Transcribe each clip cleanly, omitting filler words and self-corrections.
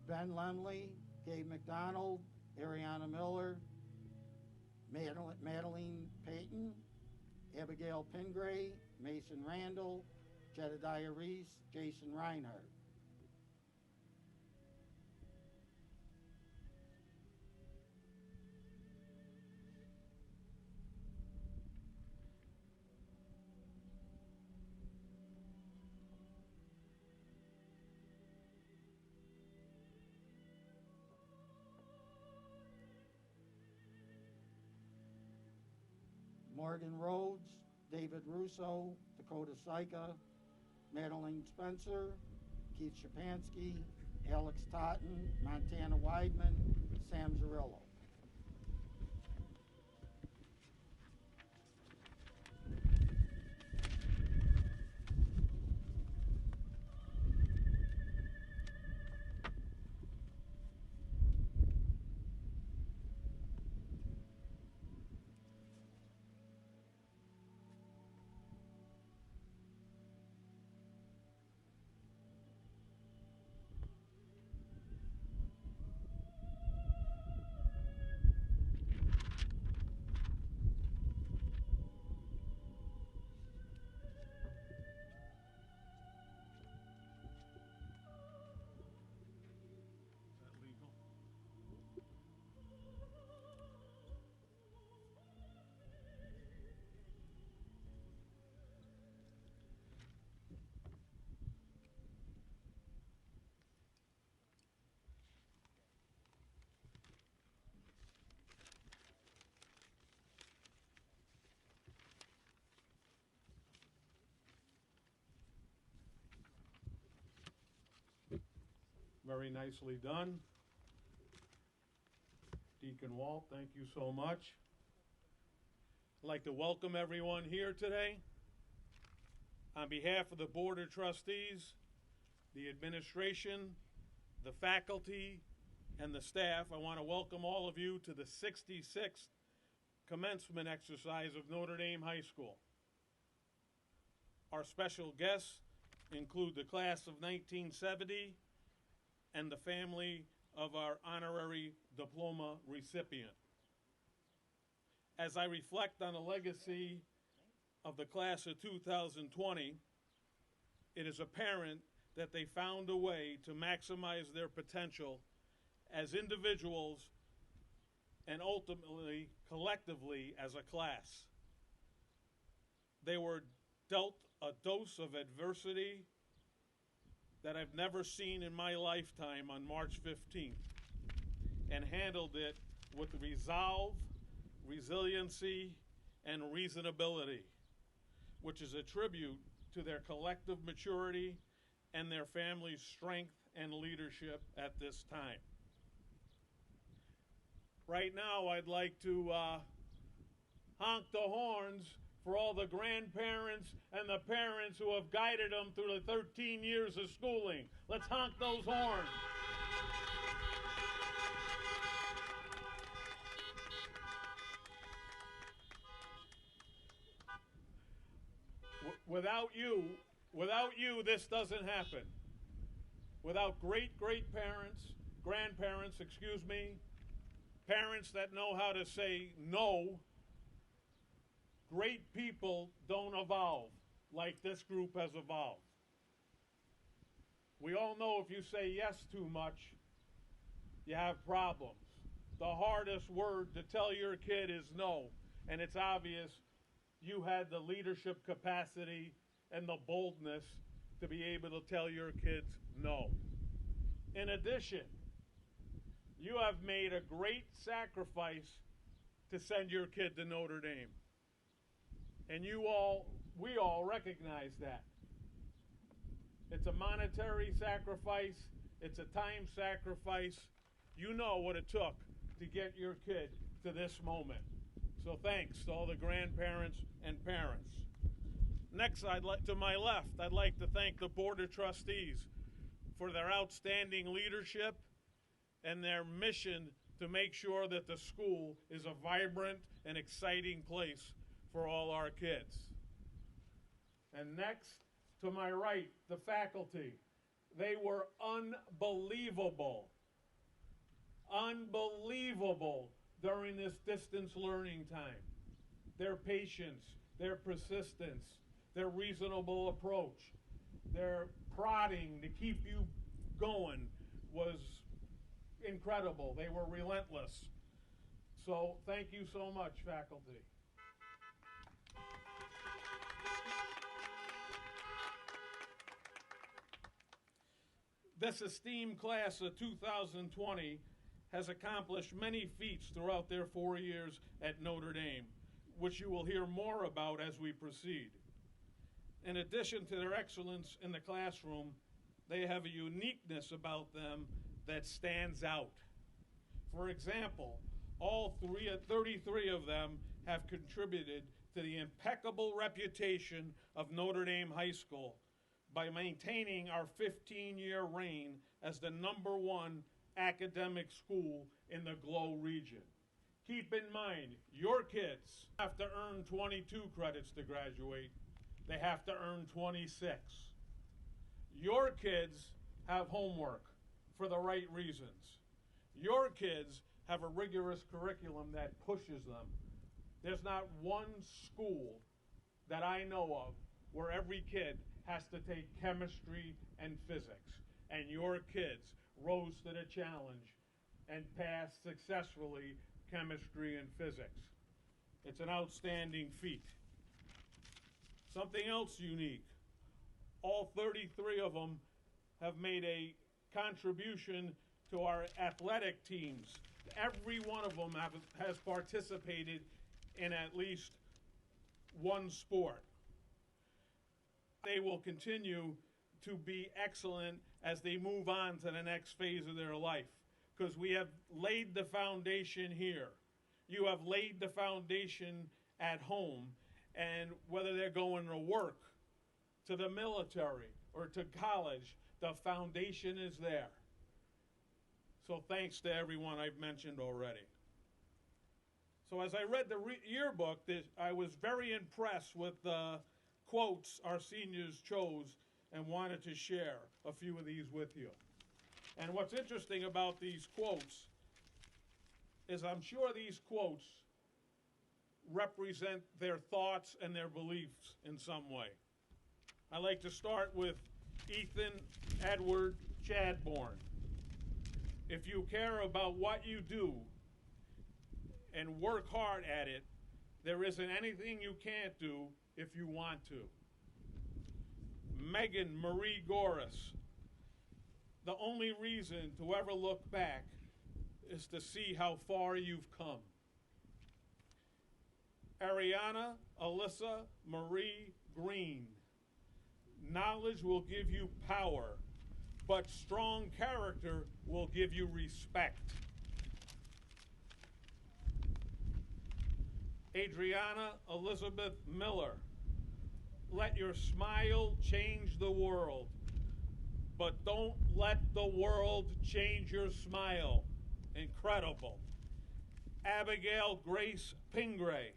Ben Lemley, Gabe McDonald, Ariana Miller, Madeline Payton, Abigail Pingray, Mason Randall, Jedediah Reese, Jason Reinhardt. Morgan Rhodes, David Russo, Dakota Syka, Madeline Spencer, Keith Shapansky, Alex Totten, Montana Weidman, Sam Zarillo. Very nicely done. Deacon Walt, thank you so much. I'd like to welcome everyone here today. On behalf of the Board of Trustees, the administration, the faculty, and the staff, I want to welcome all of you to the 66th commencement exercise of Notre Dame High School. Our special guests include the class of 1970 and the family of our honorary diploma recipient. As I reflect on the legacy of the class of 2020, it is apparent that they found a way to maximize their potential as individuals and ultimately collectively as a class. They were dealt a dose of adversity that I've never seen in my lifetime on March 15th, and handled it with resolve, resiliency, and reasonability, which is a tribute to their collective maturity and their family's strength and leadership at this time. Right now, I'd like to honk the horns for all the grandparents and the parents who have guided them through the 13 years of schooling. Let's honk those horns. Without you, this doesn't happen. Without great-grandparents, parents that know how to say no, great people don't evolve like this group has evolved. We all know if you say yes too much, you have problems. The hardest word to tell your kid is no, and it's obvious you had the leadership capacity and the boldness to be able to tell your kids no. In addition, you have made a great sacrifice to send your kid to Notre Dame. And we all recognize that. It's a monetary sacrifice, it's a time sacrifice. You know what it took to get your kid to this moment. So thanks to all the grandparents and parents. Next, to my left, I'd like to thank the Board of Trustees for their outstanding leadership and their mission to make sure that the school is a vibrant and exciting place for all our kids. And next, to my right, the faculty. They were unbelievable unbelievable during this distance learning time. Their patience, their persistence, their reasonable approach, their prodding to keep you going was incredible. They were relentless. So thank you so much, faculty. This esteemed class of 2020 has accomplished many feats throughout their 4 years at Notre Dame, which you will hear more about as we proceed. In addition to their excellence in the classroom, they have a uniqueness about them that stands out. For example, all 33 of them have contributed to the impeccable reputation of Notre Dame High School by maintaining our 15-year reign as the #1 academic school in the Glow region. Keep in mind, your kids have to earn 22 credits to graduate. They have to earn 26. Your kids have homework for the right reasons. Your kids have a rigorous curriculum that pushes them. There's not one school that I know of where every kid has to take chemistry and physics, and your kids rose to the challenge and passed successfully chemistry and physics. It's an outstanding feat. Something else unique, all 33 of them have made a contribution to our athletic teams. Every one of them has participated in at least one sport. They will continue to be excellent as they move on to the next phase of their life, because we have laid the foundation here. You have laid the foundation at home, and whether they're going to work, to the military, or to college, the foundation is there. So thanks to everyone I've mentioned already. So as I read the yearbook, I was very impressed with the quotes our seniors chose and wanted to share a few of these with you. And what's interesting about these quotes is I'm sure these quotes represent their thoughts and their beliefs in some way. I like to start with Ethan Edward Chadbourne. If you care about what you do and work hard at it, there isn't anything you can't do if you want to. Megan Marie Goris. The only reason to ever look back is to see how far you've come. Ariana Alyssa Marie Green. Knowledge will give you power, but strong character will give you respect. Adriana Elizabeth Miller. Let your smile change the world, but don't let the world change your smile. Incredible. Abigail Grace Pingray.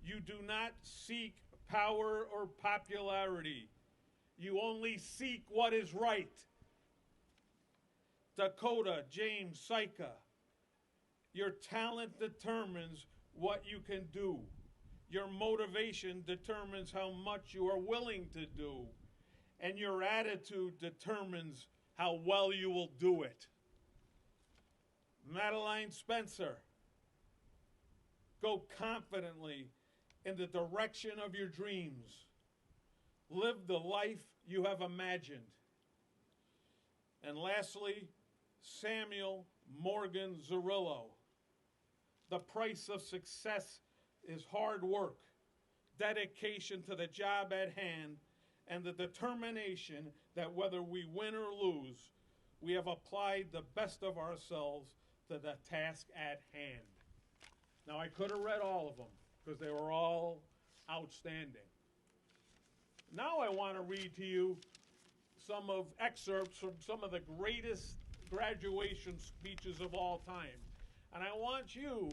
You do not seek power or popularity. You only seek what is right. Dakota James Syka. Your talent determines what you can do. Your motivation determines how much you are willing to do. And your attitude determines how well you will do it. Madeline Spencer. Go confidently in the direction of your dreams. Live the life you have imagined. And lastly, Samuel Morgan Zerillo. The price of success is hard work, dedication to the job at hand, and the determination that whether we win or lose, we have applied the best of ourselves to the task at hand. Now, I could have read all of them because they were all outstanding. Now I want to read to you some of excerpts from some of the greatest graduation speeches of all time. And I want you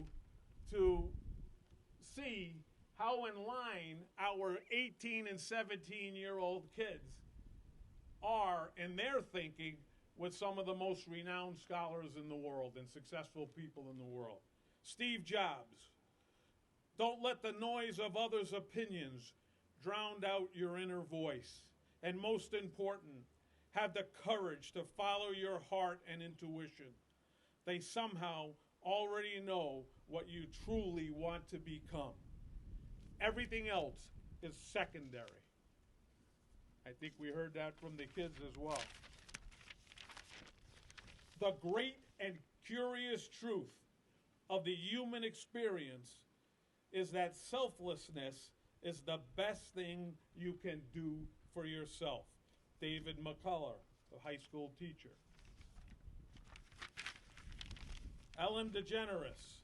to see how in line our 18 and 17-year-old kids are in their thinking with some of the most renowned scholars in the world and successful people in the world. Steve Jobs. Don't let the noise of others' opinions drown out your inner voice. And most important, have the courage to follow your heart and intuition. They somehow already know what you truly want to become. Everything else is secondary. I think we heard that from the kids as well. The great and curious truth of the human experience is that selflessness is the best thing you can do for yourself. David McCullough, a high school teacher. Ellen DeGeneres,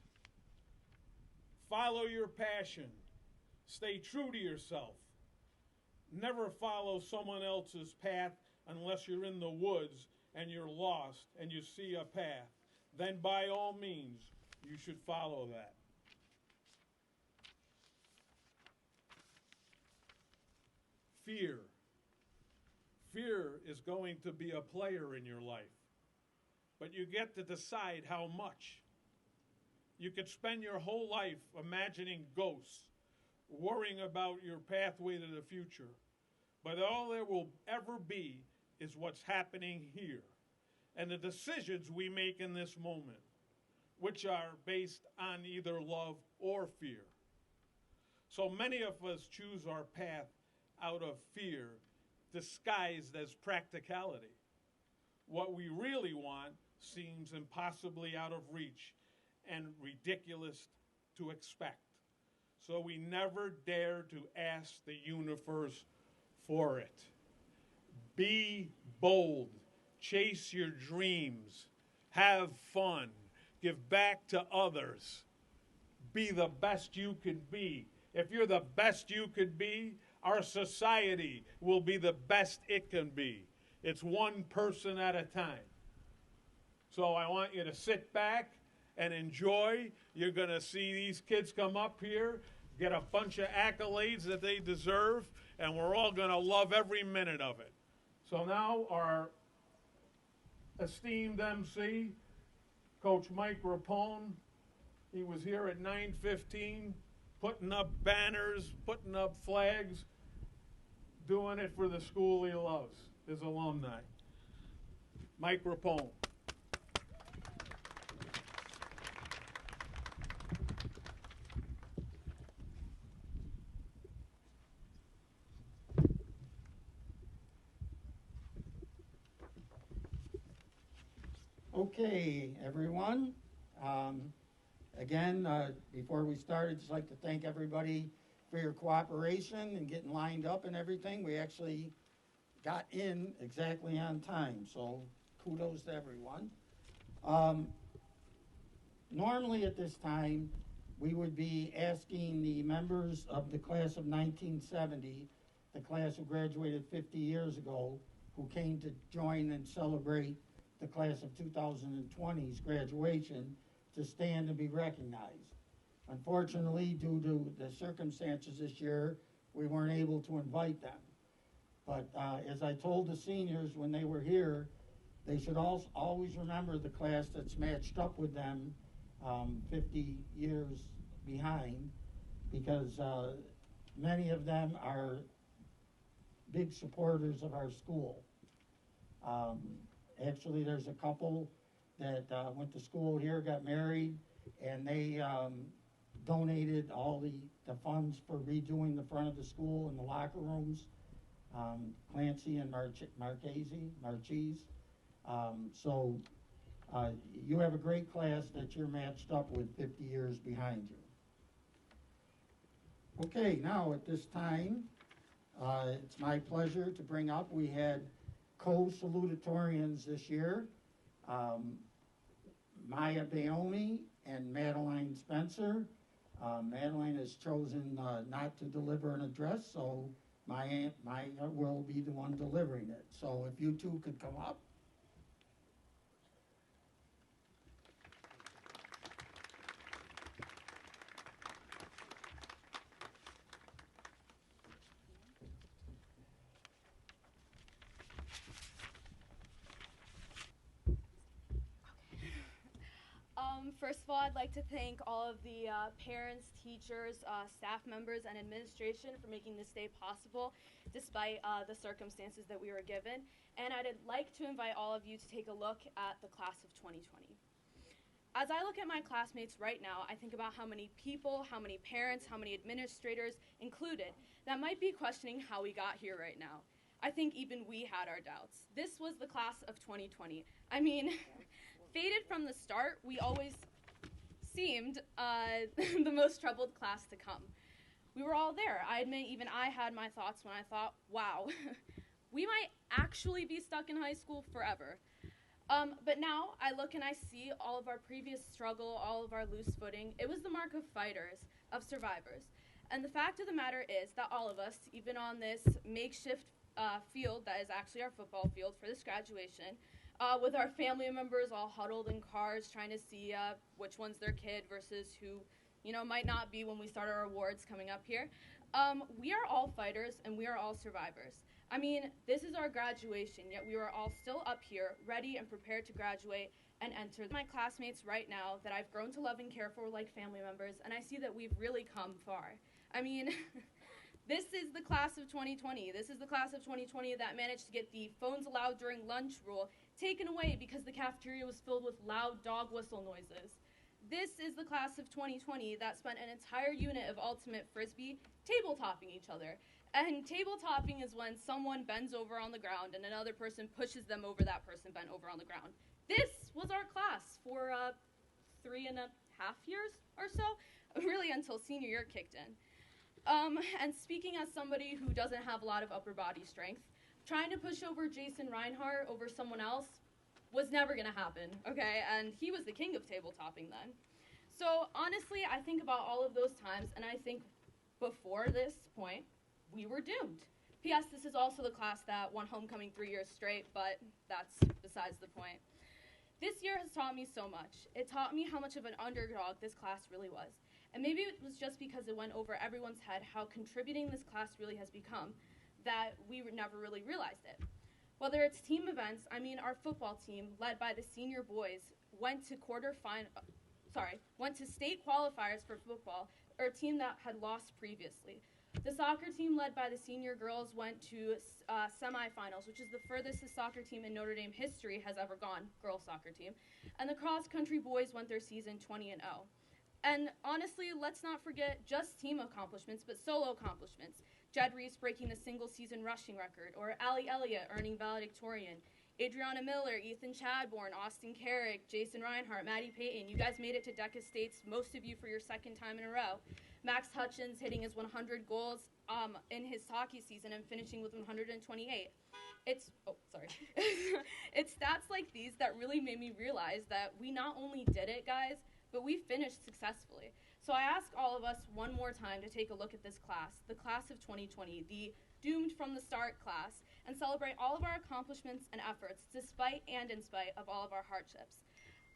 follow your passion. Stay true to yourself. Never follow someone else's path unless you're in the woods and you're lost and you see a path. Then by all means, you should follow that. Fear. Fear is going to be a player in your life, but you get to decide how much. You could spend your whole life imagining ghosts, worrying about your pathway to the future, but all there will ever be is what's happening here and the decisions we make in this moment, which are based on either love or fear. So many of us choose our path out of fear, disguised as practicality. What we really want seems impossibly out of reach and ridiculous to expect. So we never dare to ask the universe for it. Be bold. Chase your dreams. Have fun. Give back to others. Be the best you could be. If you're the best you could be, our society will be the best it can be. It's one person at a time. So I want you to sit back and enjoy. You're going to see these kids come up here, get a bunch of accolades that they deserve, and we're all going to love every minute of it. So now our esteemed MC, Coach Mike Rapone, he was here at 9:15, putting up banners, putting up flags, doing it for the school he loves, his alumni. Mike Rapone. Okay, everyone. Again, before we start, I'd just like to thank everybody for your cooperation and getting lined up and everything. We actually got in exactly on time, so kudos to everyone. Normally at this time, we would be asking the members of the class of 1970, the class who graduated 50 years ago, who came to join and celebrate the class of 2020's graduation, to stand and be recognized. Unfortunately, due to the circumstances this year, we weren't able to invite them. But as I told the seniors when they were here, they should always remember the class that's matched up with them 50 years behind, because many of them are big supporters of our school. Actually, there's a couple that went to school here, got married, and they donated all the funds for redoing the front of the school and the locker rooms, Clancy and Marchese. So you have a great class that you're matched up with 50 years behind you. Okay, now at this time, it's my pleasure to bring up, we had co-salutatorians this year, Maya Bayomi and Madeline Spencer. Madeline has chosen not to deliver an address, so Maya will be the one delivering it. So if you two could come up. First of all, I'd like to thank all of the parents, teachers, staff members, and administration for making this day possible, despite the circumstances that we were given. And I'd like to invite all of you to take a look at the class of 2020. As I look at my classmates right now, I think about how many people, how many parents, how many administrators included that might be questioning how we got here right now. I think even we had our doubts. This was the class of 2020. I mean, fated from the start, we always seemed the most troubled class to come. We were all there. I admit even I had my thoughts when I thought, wow, we might actually be stuck in high school forever. But now I look and I see all of our previous struggle, all of our loose footing. It was the mark of fighters, of survivors. And the fact of the matter is that all of us, even on this makeshift field that is actually our football field for this graduation, with our family members all huddled in cars trying to see which one's their kid versus who, might not be when we start our awards coming up here. We are all fighters and we are all survivors. I mean, this is our graduation, yet we are all still up here, ready and prepared to graduate and enter. My classmates right now that I've grown to love and care for like family members, and I see that we've really come far. I mean, this is the class of 2020. This is the class of 2020 that managed to get the phones allowed during lunch rule taken away because the cafeteria was filled with loud dog whistle noises. This is the class of 2020 that spent an entire unit of ultimate frisbee table-topping each other. And table-topping is when someone bends over on the ground and another person pushes them over that person bent over on the ground. This was our class for 3.5 years or so, really until senior year kicked in. And speaking as somebody who doesn't have a lot of upper body strength, trying to push over Jason Reinhardt over someone else was never going to happen, okay? And he was the king of table-topping then. So honestly, I think about all of those times, and I think before this point, we were doomed. P.S. This is also the class that won homecoming 3 years straight, but that's besides the point. This year has taught me so much. It taught me how much of an underdog this class really was. And maybe it was just because it went over everyone's head how contributing this class really has become that we never really realized it. Whether it's team events, I mean our football team, led by the senior boys, went to state qualifiers for football, or a team that had lost previously. The soccer team led by the senior girls went to semifinals, which is the furthest the soccer team in Notre Dame history has ever gone, girls soccer team. And the cross-country boys went their season 20-0. And honestly, let's not forget just team accomplishments, but solo accomplishments. Jed Reese breaking the single-season rushing record, or Allie Elliott earning valedictorian. Adriana Miller, Ethan Chadbourne, Austin Carrick, Jason Reinhardt, Maddie Payton. You guys made it to Deca States, most of you for your second time in a row. Max Hutchins hitting his 100 goals in his hockey season and finishing with 128. It's stats like these that really made me realize that we not only did it, guys, but we finished successfully. So I ask all of us one more time to take a look at this class, the class of 2020, the doomed from the start class, and celebrate all of our accomplishments and efforts, despite and in spite of all of our hardships.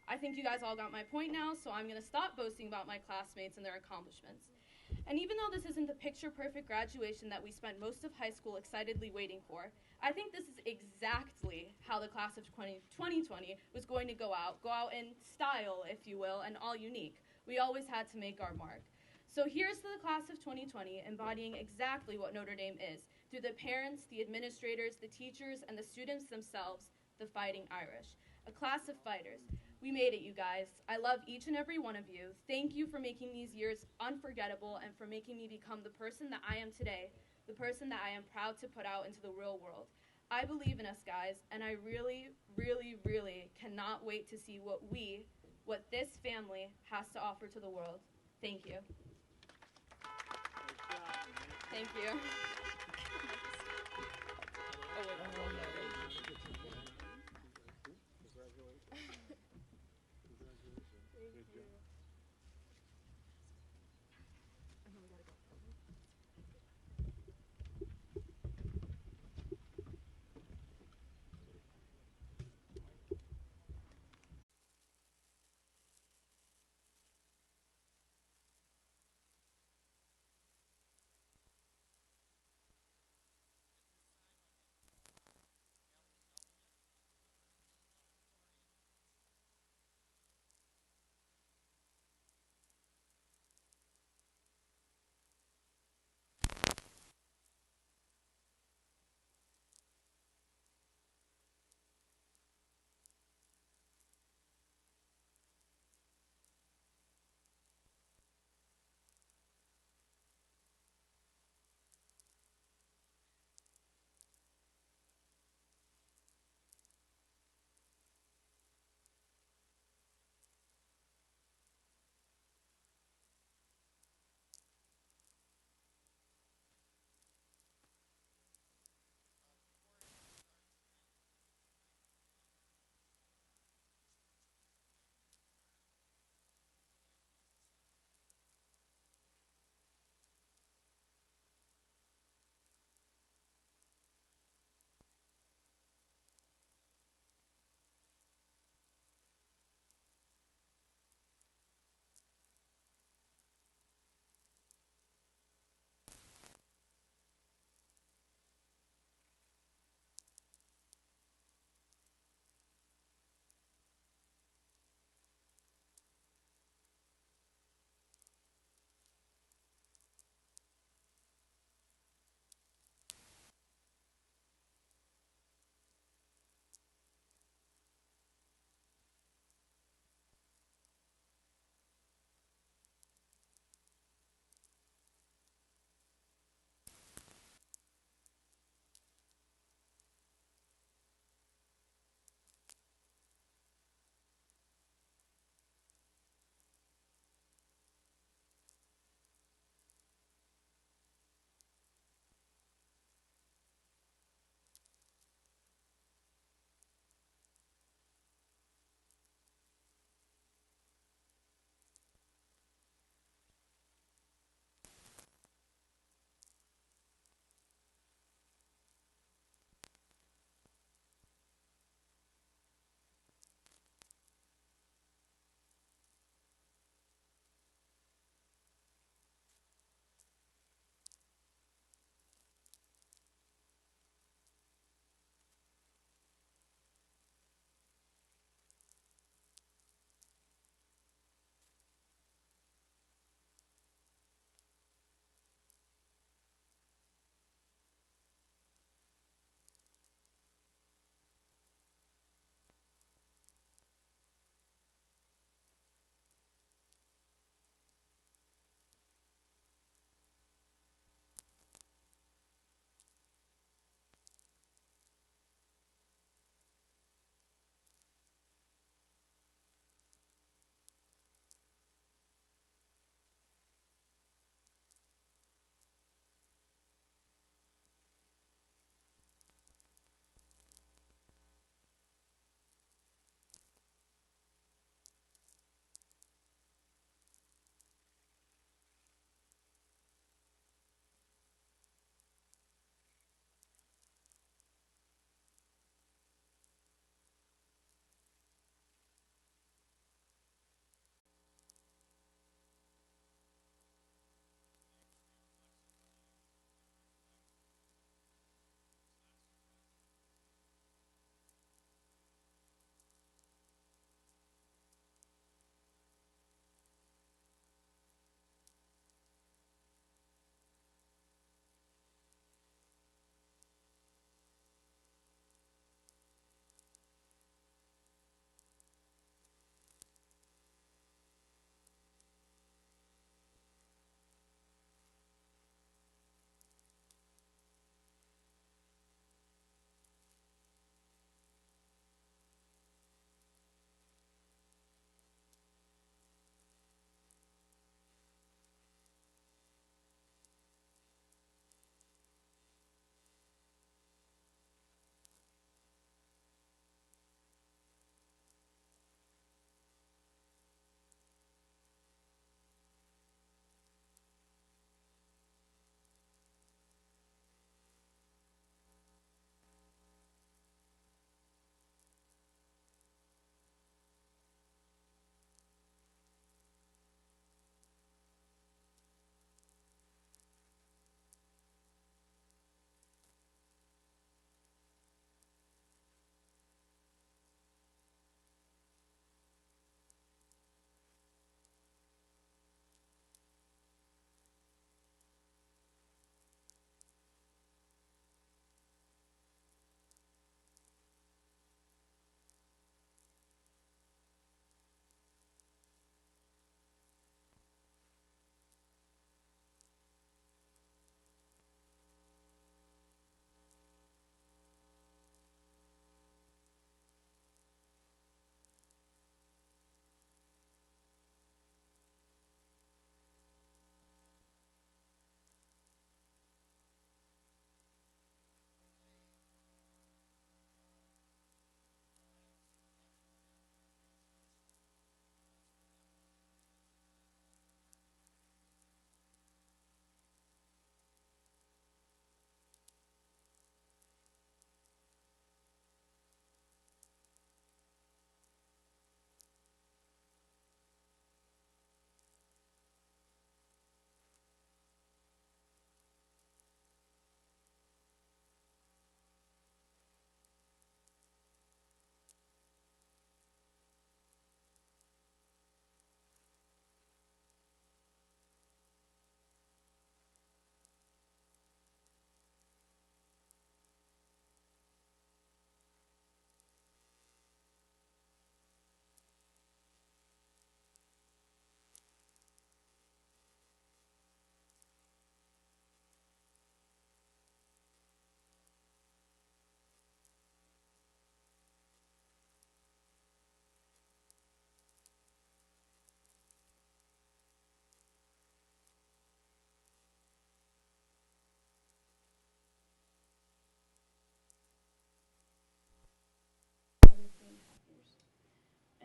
I think you guys all got my point now, so I'm going to stop boasting about my classmates and their accomplishments. And even though this isn't the picture-perfect graduation that we spent most of high school excitedly waiting for, I think this is exactly how the class of 2020 was going to go out in style, if you will, and all unique. We always had to make our mark. So here's to the class of 2020 embodying exactly what Notre Dame is, through the parents, the administrators, the teachers, and the students themselves, the Fighting Irish. A class of fighters. We made it, you guys. I love each and every one of you. Thank you for making these years unforgettable and for making me become the person that I am today, the person that I am proud to put out into the real world. I believe in us, guys, and I really, really, really cannot wait to see what this family has to offer to the world. Thank you. Thank you.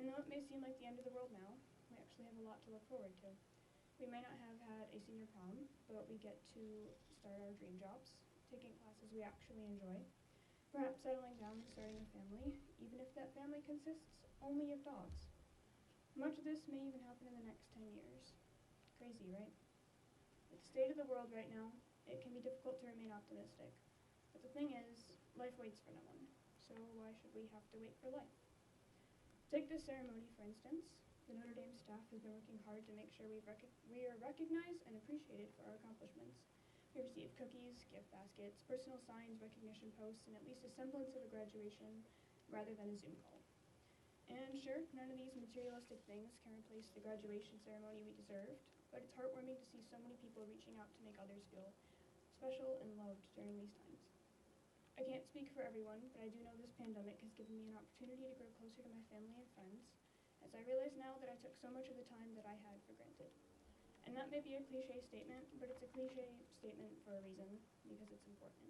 And though it may seem like the end of the world now, we actually have a lot to look forward to. We may not have had a senior prom, but we get to start our dream jobs, taking classes we actually enjoy, perhaps settling down and starting a family, even if that family consists only of dogs. Much of this may even happen in the next 10 years. Crazy, right? With the state of the world right now, it can be difficult to remain optimistic. But the thing is, life waits for no one, so why should we have to wait for life? Take this ceremony, for instance. The Notre Dame staff has been working hard to make sure we are recognized and appreciated for our accomplishments. We receive cookies, gift baskets, personal signs, recognition posts, and at least a semblance of a graduation rather than a Zoom call. And sure, none of these materialistic things can replace the graduation ceremony we deserved, but it's heartwarming to see so many people reaching out to make others feel special and loved during these times. I can't speak for everyone, but I do know this pandemic has given me an opportunity to grow closer to my family and friends, as I realize now that I took so much of the time that I had for granted. And that may be a cliche statement, but it's a cliche statement for a reason, because it's important.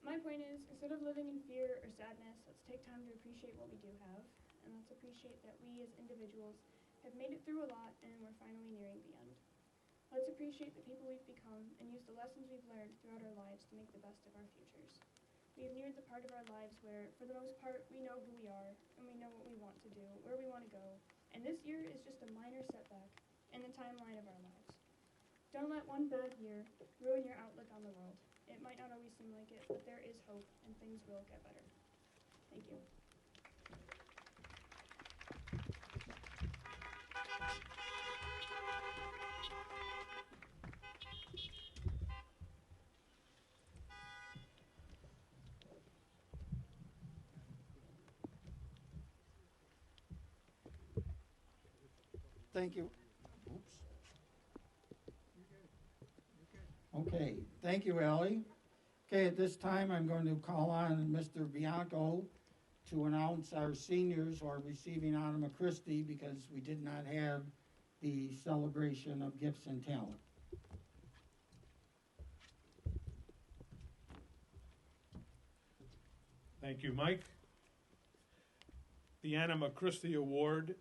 My point is, instead of living in fear or sadness, let's take time to appreciate what we do have, and let's appreciate that we as individuals have made it through a lot and we're finally nearing the end. Let's appreciate the people we've become and use the lessons we've learned throughout our lives to make the best of our futures. We have neared the part of our lives where, for the most part, we know who we are, and we know what we want to do, where we want to go, and this year is just a minor setback in the timeline of our lives. Don't let one bad year ruin your outlook on the world. It might not always seem like it, but there is hope, and things will get better. Thank you. Thank you. Oops. Okay, thank you, Ellie. Okay, at this time, I'm going to call on Mr. Bianco to announce our seniors who are receiving Anima Christi because we did not have the celebration of gifts and talent. Thank you, Mike. The Anima Christi Award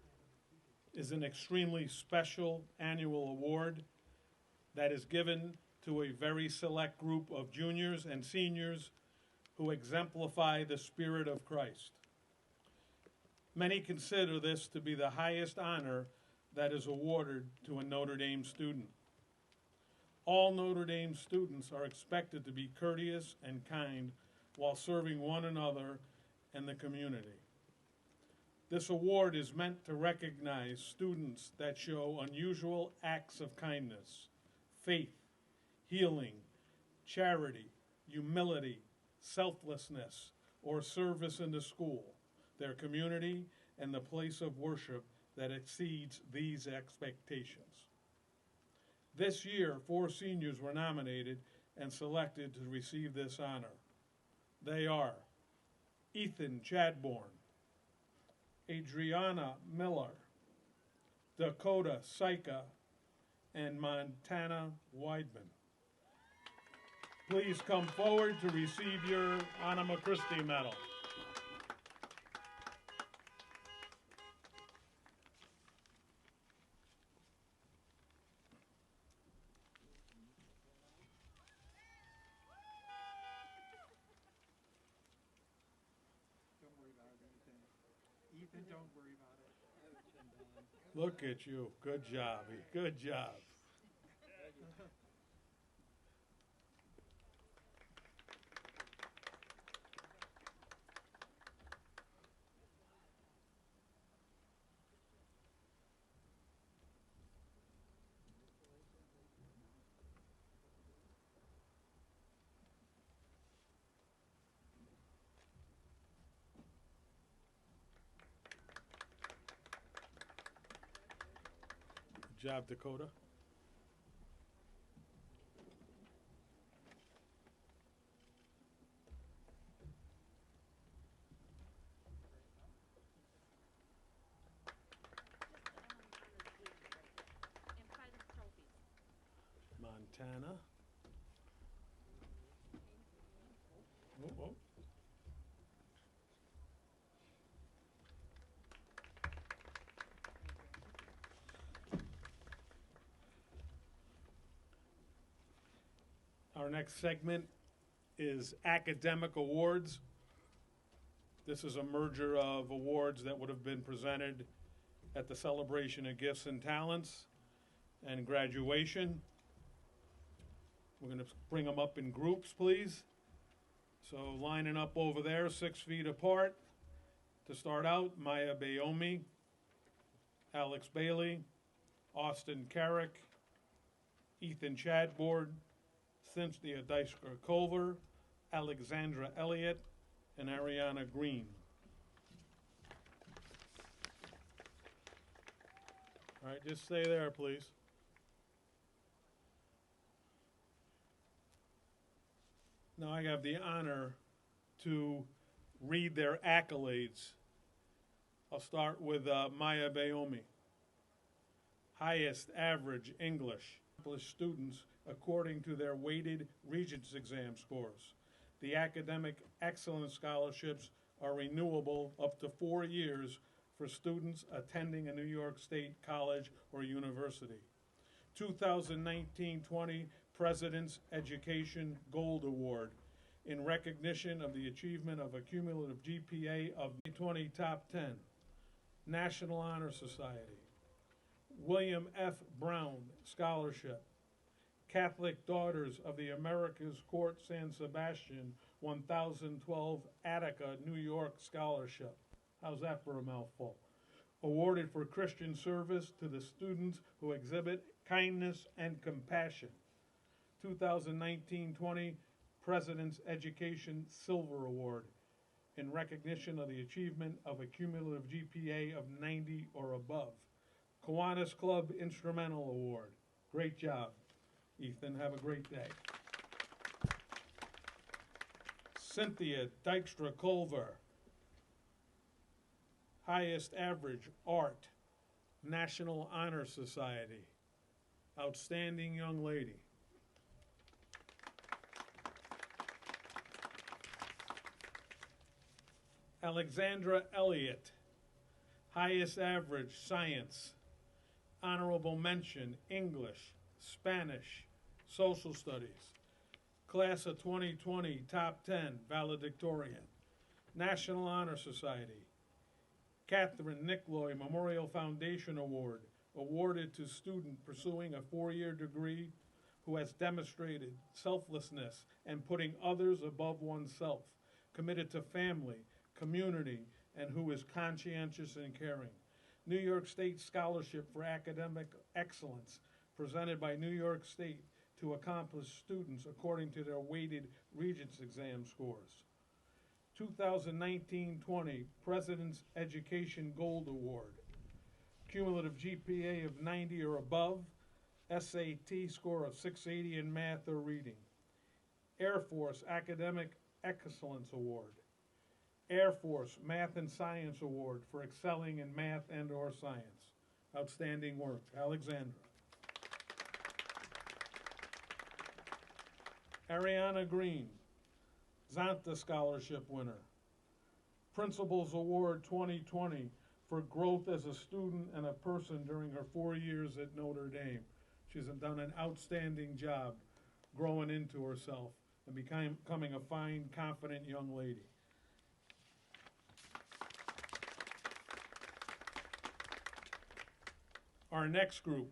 is an extremely special annual award that is given to a very select group of juniors and seniors who exemplify the spirit of Christ. Many consider this to be the highest honor that is awarded to a Notre Dame student. All Notre Dame students are expected to be courteous and kind while serving one another and the community. This award is meant to recognize students that show unusual acts of kindness, faith, healing, charity, humility, selflessness, or service in the school, their community, and the place of worship that exceeds these expectations. This year, 4 seniors were nominated and selected to receive this honor. They are Ethan Chadbourne, Adriana Miller, Dakota Syka, and Montana Weidman. Please come forward to receive your Anima Christi medal. Don't worry about anything. Ethan, don't worry about it. Look at you. Good job. Good job. Good job, Dakota. Montana. Oh, oh. Our next segment is academic awards. This is a merger of awards that would have been presented at the celebration of gifts and talents and graduation. We're going to bring them up in groups, please. So lining up over there, 6 feet apart. To start out, Maya Bayomi, Alex Bailey, Austin Carrick, Ethan Chadboard, Cynthia Deisker-Culver, Alexandra Elliott, and Ariana Green. All right, just stay there, please. Now I have the honor to read their accolades. I'll start with Maya Bayomi. Highest average English students according to their weighted Regents exam scores. The academic excellence scholarships are renewable up to 4 years for students attending a New York State college or university. 2019-20 President's Education Gold Award in recognition of the achievement of a cumulative GPA of 20 top 10. National Honor Society. William F. Brown Scholarship. Catholic Daughters of the America's Court San Sebastian 1012 Attica, New York Scholarship. How's that for a mouthful? Awarded for Christian service to the students who exhibit kindness and compassion. 2019-20 President's Education Silver Award in recognition of the achievement of a cumulative GPA of 90 or above. Kiwanis Club Instrumental Award. Great job, Ethan. Have a great day. Cynthia Dykstra-Culver. Highest average art. National Honor Society. Outstanding young lady. Alexandra Elliott. Highest average science. Honorable mention English, Spanish, Social Studies. Class of 2020 top 10 valedictorian. National Honor Society. Catherine Nickloy Memorial Foundation Award, awarded to student pursuing a 4-year degree who has demonstrated selflessness and putting others above oneself, committed to family, community, and who is conscientious and caring. New York State Scholarship for Academic Excellence, presented by New York State to accomplished students according to their weighted Regents exam scores. 2019-20 President's Education Gold Award. Cumulative GPA of 90 or above, SAT score of 680 in math or reading. Air Force Academic Excellence Award. Air Force Math and Science Award for excelling in math and or science. Outstanding work. Alexandra. Ariana Green, Zonta Scholarship winner. Principals Award 2020 for growth as a student and a person during her 4 years at Notre Dame. She's done an outstanding job growing into herself and becoming a fine, confident young lady. Our next group,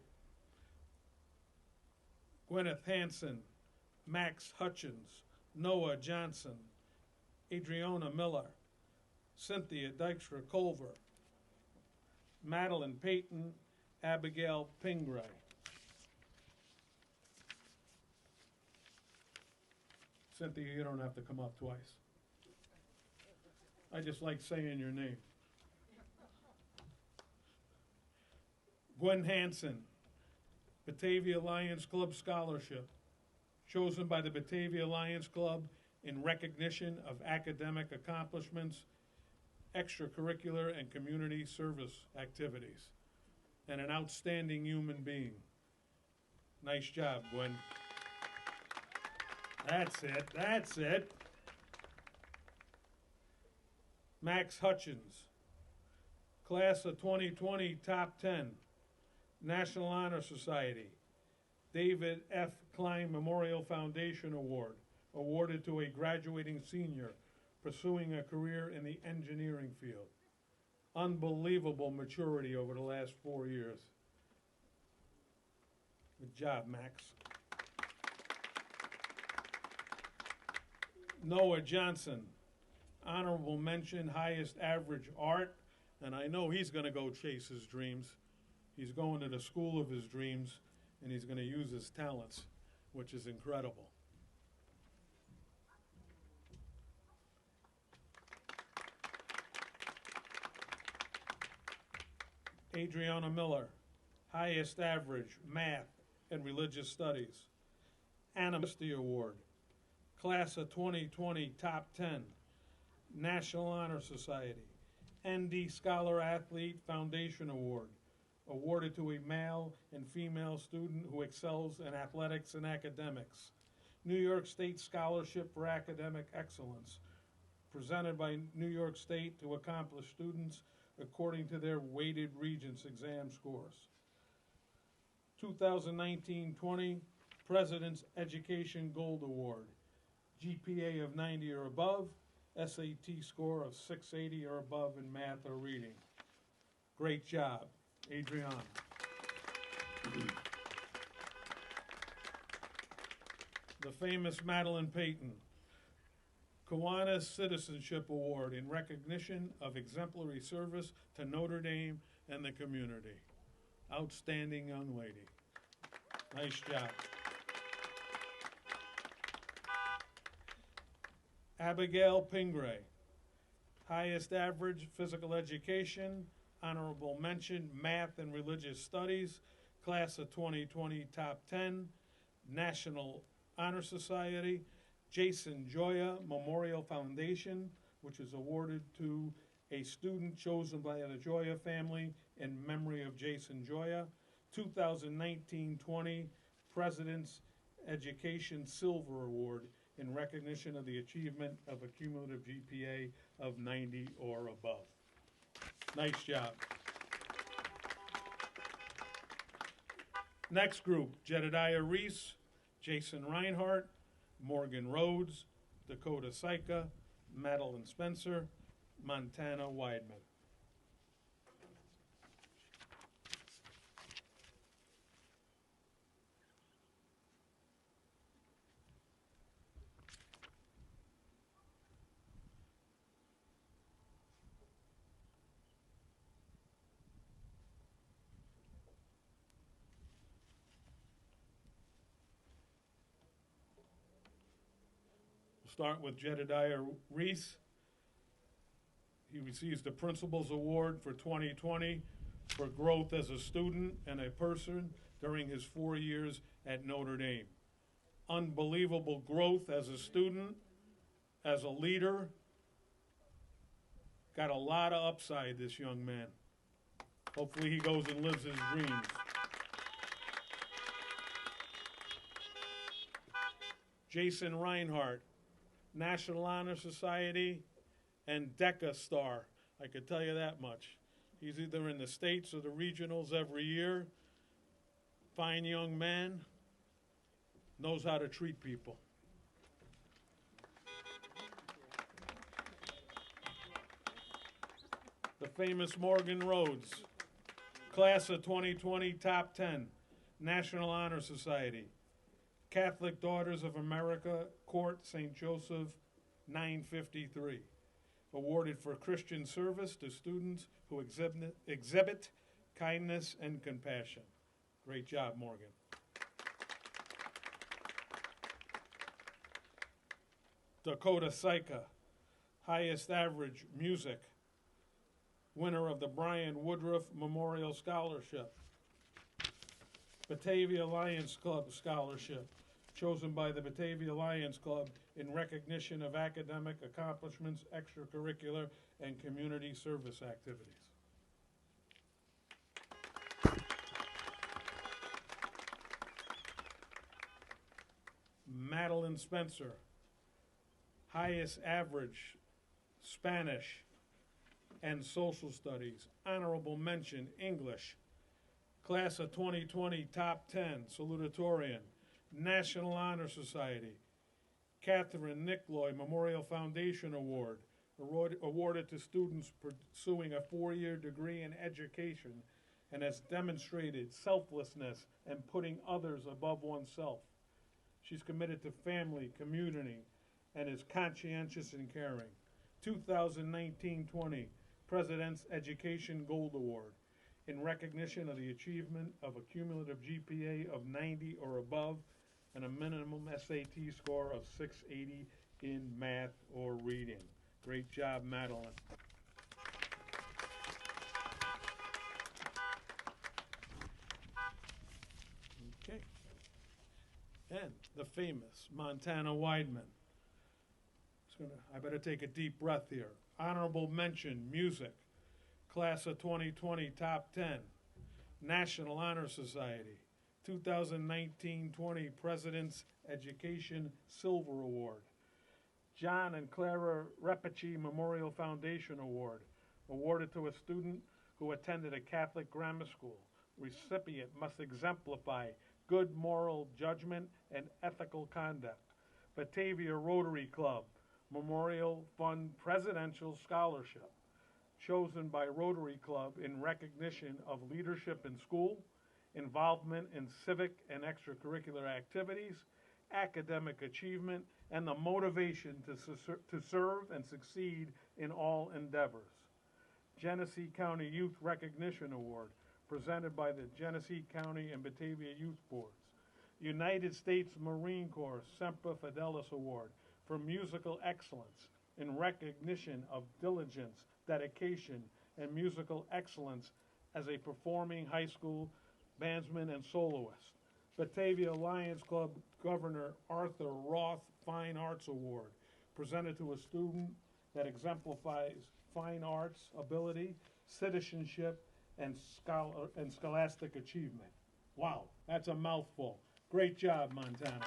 Gwyneth Hansen, Max Hutchins, Noah Johnson, Adriana Miller, Cynthia Dykstra-Culver, Madeline Payton, Abigail Pingray. Cynthia, you don't have to come up twice. I just like saying your name. Gwen Hansen, Batavia Lions Club Scholarship, chosen by the Batavia Lions Club in recognition of academic accomplishments, extracurricular and community service activities, and an outstanding human being. Nice job, Gwen. That's it, that's it. Max Hutchins, class of 2020 top 10, National Honor Society. David F. Klein Memorial Foundation Award, awarded to a graduating senior pursuing a career in the engineering field. Unbelievable maturity over the last 4 years. Good job, Max. Noah Johnson, honorable mention, highest average art, and I know he's going to go chase his dreams. He's going to the school of his dreams, and he's going to use his talents, which is incredible. Adriana Miller, highest average, math and religious studies. Anima Christi Award, class of 2020, top 10, National Honor Society. ND Scholar Athlete Foundation Award, awarded to a male and female student who excels in athletics and academics. New York State Scholarship for Academic Excellence, presented by New York State to accomplished students according to their weighted Regents exam scores. 2019-20 President's Education Gold Award, GPA of 90 or above, SAT score of 680 or above in math or reading. Great job, Adriana. The famous Madeline Payton, Kiwanis Citizenship Award in recognition of exemplary service to Notre Dame and the community. Outstanding young lady. Nice job. Abigail Pingray, highest average physical education, honorable mention, math and religious studies, class of 2020, top 10, National Honor Society, Jason Joya Memorial Foundation, which is awarded to a student chosen by the Joya family in memory of Jason Joya. 2019-20 President's Education Silver Award in recognition of the achievement of a cumulative GPA of 90 or above. Nice job. Next group, Jedediah Reese, Jason Reinhardt, Morgan Rhodes, Dakota Syka, Madeline Spencer, Montana Weidman. Start with Jedediah Reese. He receives the Principal's Award for 2020 for growth as a student and a person during his 4 years at Notre Dame. Unbelievable growth as a student, as a leader. Got a lot of upside, this young man. Hopefully he goes and lives his dreams. Jason Reinhardt, National Honor Society and DECA star. I could tell you that much. He's either in the states or the regionals every year. Fine young man, knows how to treat people. The famous Morgan Rhodes, class of 2020, top 10, National Honor Society. Catholic Daughters of America, Court St. Joseph, 953. Awarded for Christian service to students who exhibit kindness and compassion. Great job, Morgan. Dakota Syka, highest average, music. Winner of the Brian Woodruff Memorial Scholarship. Batavia Lions Club Scholarship, chosen by the Batavia Lions Club in recognition of academic accomplishments, extracurricular, and community service activities. Madeline Spencer, highest average, Spanish and social studies, honorable mention, English. Class of 2020, top 10, Salutatorian, National Honor Society. Catherine Nickloy Memorial Foundation Award, awarded to students pursuing a 4-year degree in education and has demonstrated selflessness and putting others above oneself. She's committed to family, community, and is conscientious and caring. 2019-20 President's Education Gold Award in recognition of the achievement of a cumulative GPA of 90 or above and a minimum SAT score of 680 in math or reading. Great job, Madeline. Okay. And the famous Montana Weidman. I better take a deep breath here. Honorable mention, music. Class of 2020, top 10. National Honor Society. 2019-20 President's Education Silver Award. John and Clara Repici Memorial Foundation Award, awarded to a student who attended a Catholic grammar school. Recipient must exemplify good moral judgment and ethical conduct. Batavia Rotary Club Memorial Fund Presidential Scholarship, chosen by Rotary Club in recognition of leadership in school, involvement in civic and extracurricular activities, academic achievement, and the motivation to serve and succeed in all endeavors. Genesee County Youth Recognition Award, presented by the Genesee County and Batavia Youth Boards. United States Marine Corps Semper Fidelis Award for musical excellence in recognition of diligence, dedication, and musical excellence as a performing high school bandsman and soloist. Batavia Lions Club Governor Arthur Roth Fine Arts Award, presented to a student that exemplifies fine arts ability, citizenship, and scholastic achievement. Wow, that's a mouthful. Great job, Montana.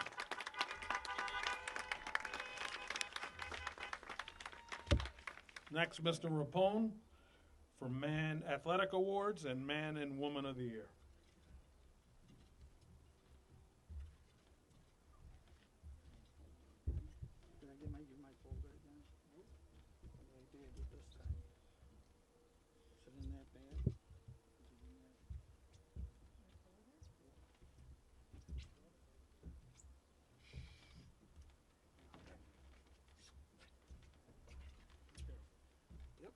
Next, Mr. Rapone for Man Athletic Awards and Man and Woman of the Year. Did I get my folder again? Nope. I did it this time. Is it in that bag? Yep.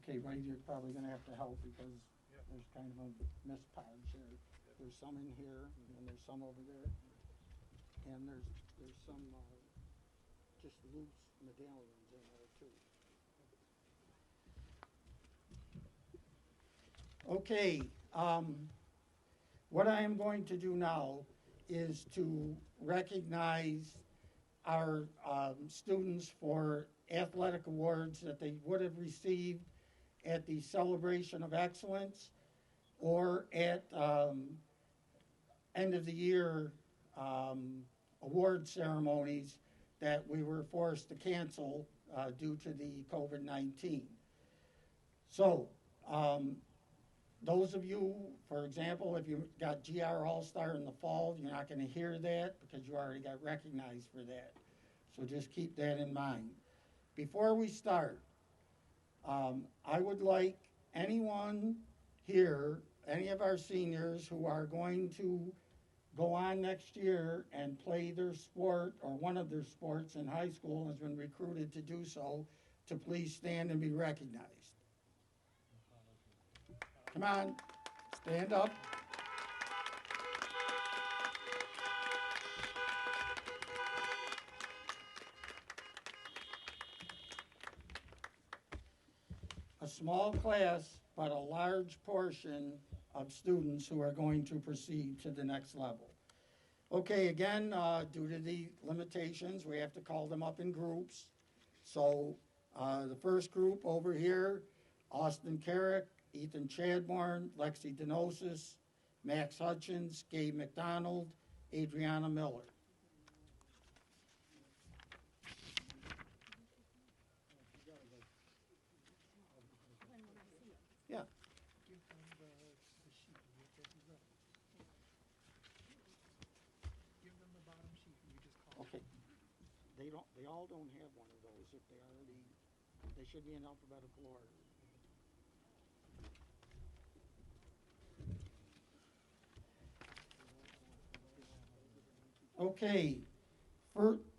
Okay, Ray, you're probably gonna have to help because there's kind of a mispodge here. There's some in here, and there's some over there, and there's some just loose medallions in there too. Okay, what I am going to do now is to recognize our students for athletic awards that they would have received at the Celebration of Excellence or at end of the year award ceremonies that we were forced to cancel due to the COVID-19. So those of you, for example, if you got GR All-Star in the fall, you're not going to hear that because you already got recognized for that. So just keep that in mind. Before we start, I would like anyone here, any of our seniors who are going to go on next year and play their sport or one of their sports in high school and has been recruited to do so, to please stand and be recognized. Come on, stand up. A small class, but a large portion of students who are going to proceed to the next level. Okay, again, due to the limitations, we have to call them up in groups. So the first group over here, Austin Carrick, Ethan Chadbourne, Lexi Denosis, Max Hutchins, Gabe McDonald, Adriana Miller. Yeah. Give them the sheet that you wrote. Give them the bottom sheet and you just call Okay. They all don't have one of those. If they should be in alphabetical order. Okay,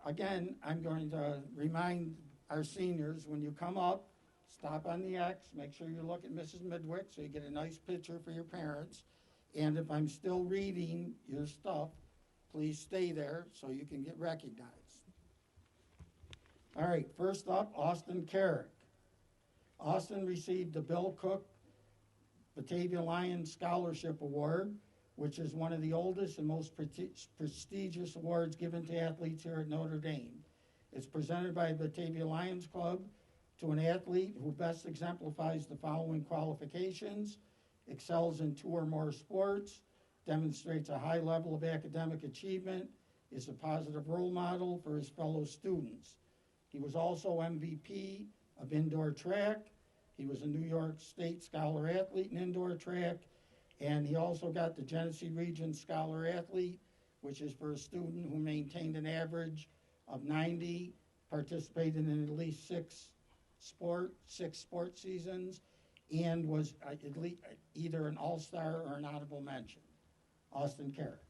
again, I'm going to remind our seniors, when you come up, stop on the X, make sure you look at Mrs. Midwick so you get a nice picture for your parents. And if I'm still reading your stuff, please stay there so you can get recognized. All right, first up, Austin Carrick. Austin received the Bill Cook Batavia Lions Scholarship Award, which is one of the oldest and most prestigious awards given to athletes here at Notre Dame. It's presented by the Batavia Lions Club to an athlete who best exemplifies the following qualifications: excels in 2 or more sports, demonstrates a high level of academic achievement, is a positive role model for his fellow students. He was also MVP of indoor track. He was a New York State Scholar Athlete in indoor track. And he also got the Genesee Region Scholar Athlete, which is for a student who maintained an average of 90, participated in at least 6 sport seasons, and was at least either an all-star or an honorable mention. Austin Carrick.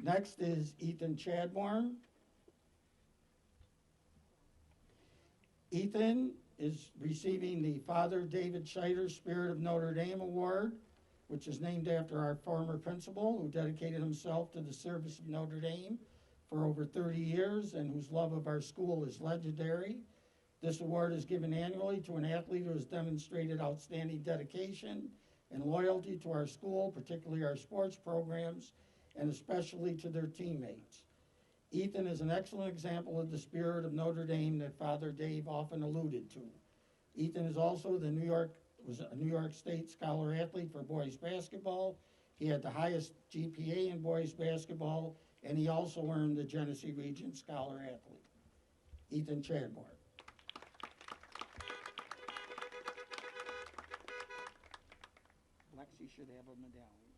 Next is Ethan Chadbourne. Ethan is receiving the Father David Scheider Spirit of Notre Dame Award, which is named after our former principal who dedicated himself to the service of Notre Dame for over 30 years and whose love of our school is legendary. This award is given annually to an athlete who has demonstrated outstanding dedication and loyalty to our school, particularly our sports programs, and especially to their teammates. Ethan is an excellent example of the spirit of Notre Dame that Father Dave often alluded to. Ethan is also was a New York State Scholar Athlete for boys basketball. He had the highest GPA in boys basketball, and he also earned the Genesee Region Scholar Athlete. Ethan Chadbourne. Lexi should have a medallion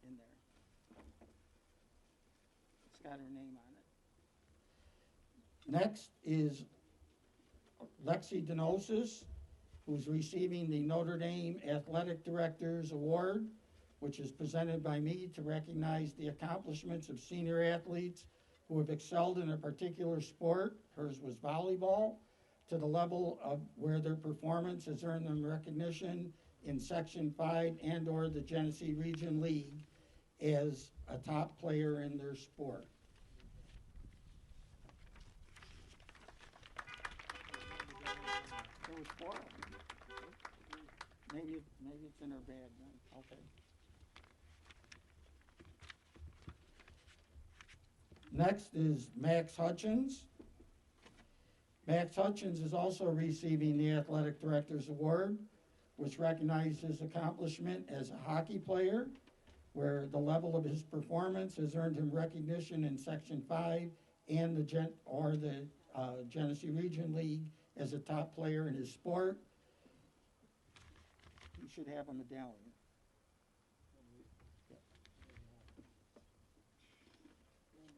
in there. It's got her name on it. Next is Lexi Denosis, who's receiving the Notre Dame Athletic Directors Award, which is presented by me to recognize the accomplishments of senior athletes who have excelled in a particular sport. Hers was volleyball, to the level of where their performance has earned them recognition in Section 5 and/or the Genesee Region League as a top player in their sport. There was 4 of them. Maybe it's in her bag then. Okay. Next is Max Hutchins. Max Hutchins is also receiving the Athletic Directors Award, which recognizes his accomplishment as a hockey player, where the level of his performance has earned him recognition in Section 5 and the Genesee Region League as a top player in his sport. He should have a medallion.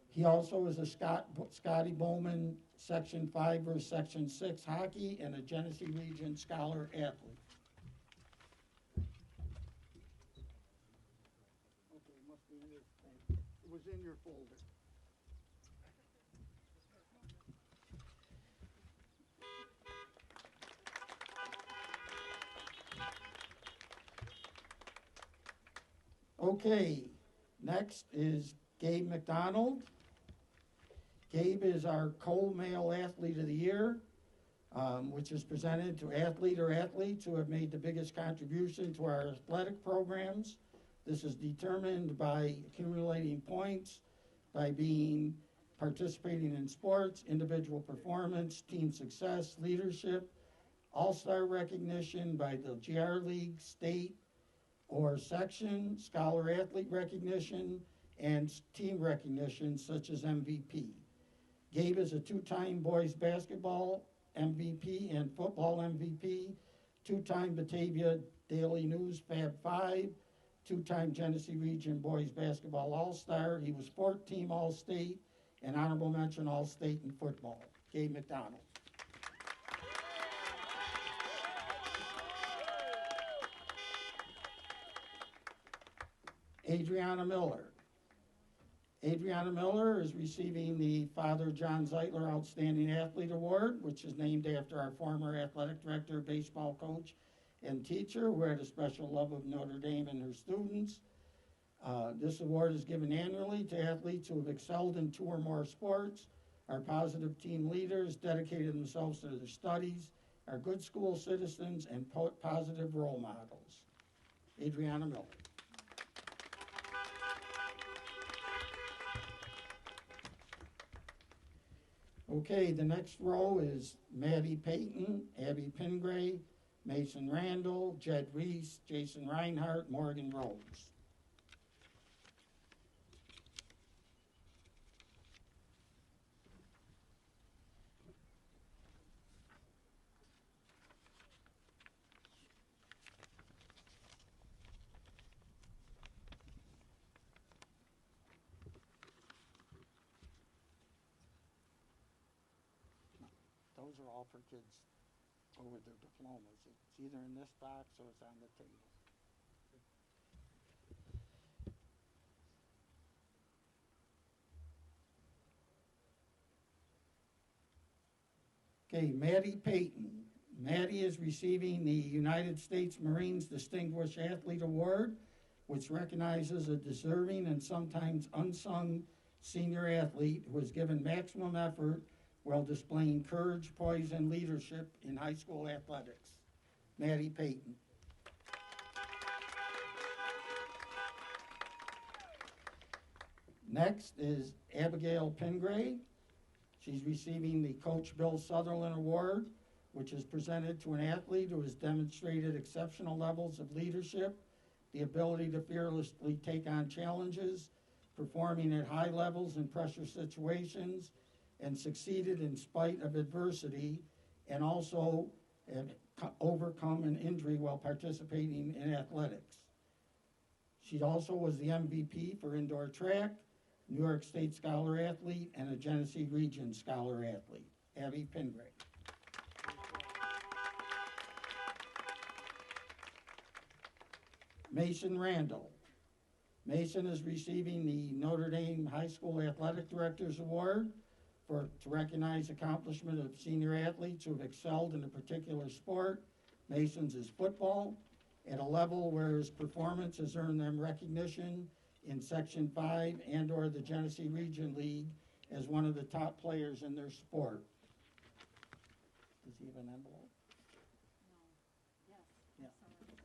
He also is a Scotty Bowman Section 5 versus Section 6 hockey and a Genesee Region Scholar Athlete. Okay, it must be in this thing. It was in your folder. Okay, next is Gabe McDonald. Gabe is our Cole Male Athlete of the Year. which is presented to athlete or athletes who have made the biggest contribution to our athletic programs. This is determined by accumulating points, by participating in sports, individual performance, team success, leadership, all-star recognition by the GR League, state, or section, scholar athlete recognition, and team recognition such as MVP. Gabe is a two-time boys basketball MVP and football MVP, two-time Batavia Daily News Fab 5, two-time Genesee Region boys basketball all-star. He was 4th-team all-state and honorable mention all-state in football. Gabe McDonald. Adriana Miller. Adriana Miller is receiving the Father John Zeitler Outstanding Athlete Award, which is named after our former athletic director, baseball coach, and teacher who had a special love of Notre Dame and her students. This award is given annually to athletes who have excelled in 2 or more sports, are positive team leaders, dedicated themselves to their studies, are good school citizens, and positive role models. Adriana Miller. Okay, the next row is Maddie Payton, Abby Pingray, Mason Randall, Jed Reese, Jason Reinhardt, Morgan Rhodes. Those are all for kids over their diplomas. It's either in this box or it's on the table. Okay, Maddie Payton. Maddie is receiving the United States Marines Distinguished Athlete Award, which recognizes a deserving and sometimes unsung senior athlete who has given maximum effort while displaying courage, poise, and leadership in high school athletics. Maddie Payton. Next is Abigail Pingray. She's receiving the Coach Bill Sutherland Award, which is presented to an athlete who has demonstrated exceptional levels of leadership, the ability to fearlessly take on challenges, performing at high levels in pressure situations, and succeeded in spite of adversity, and also overcome an injury while participating in athletics. She also was the MVP for indoor track, New York State Scholar Athlete, and a Genesee Region Scholar Athlete. Abby Pingray. Mason Randall. Mason is receiving the Notre Dame High School Athletic Directors Award to recognize accomplishment of senior athletes who have excelled in a particular sport. Mason's is football, at a level where his performance has earned them recognition in Section 5 and or the Genesee Region League as one of the top players in their sport. Does he have an envelope? No. Yes. Yeah.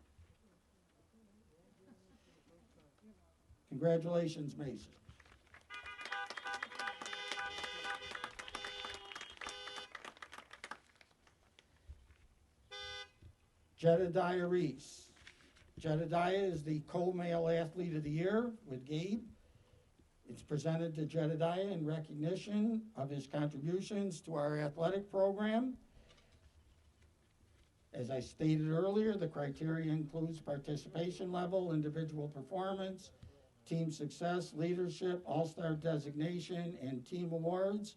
Congratulations, Mason. Jedediah Reese. Jedediah is the co-male athlete of the year with Gabe. It's presented to Jedediah in recognition of his contributions to our athletic program. As I stated earlier, the criteria includes participation level, individual performance, team success, leadership, all-star designation, and team awards.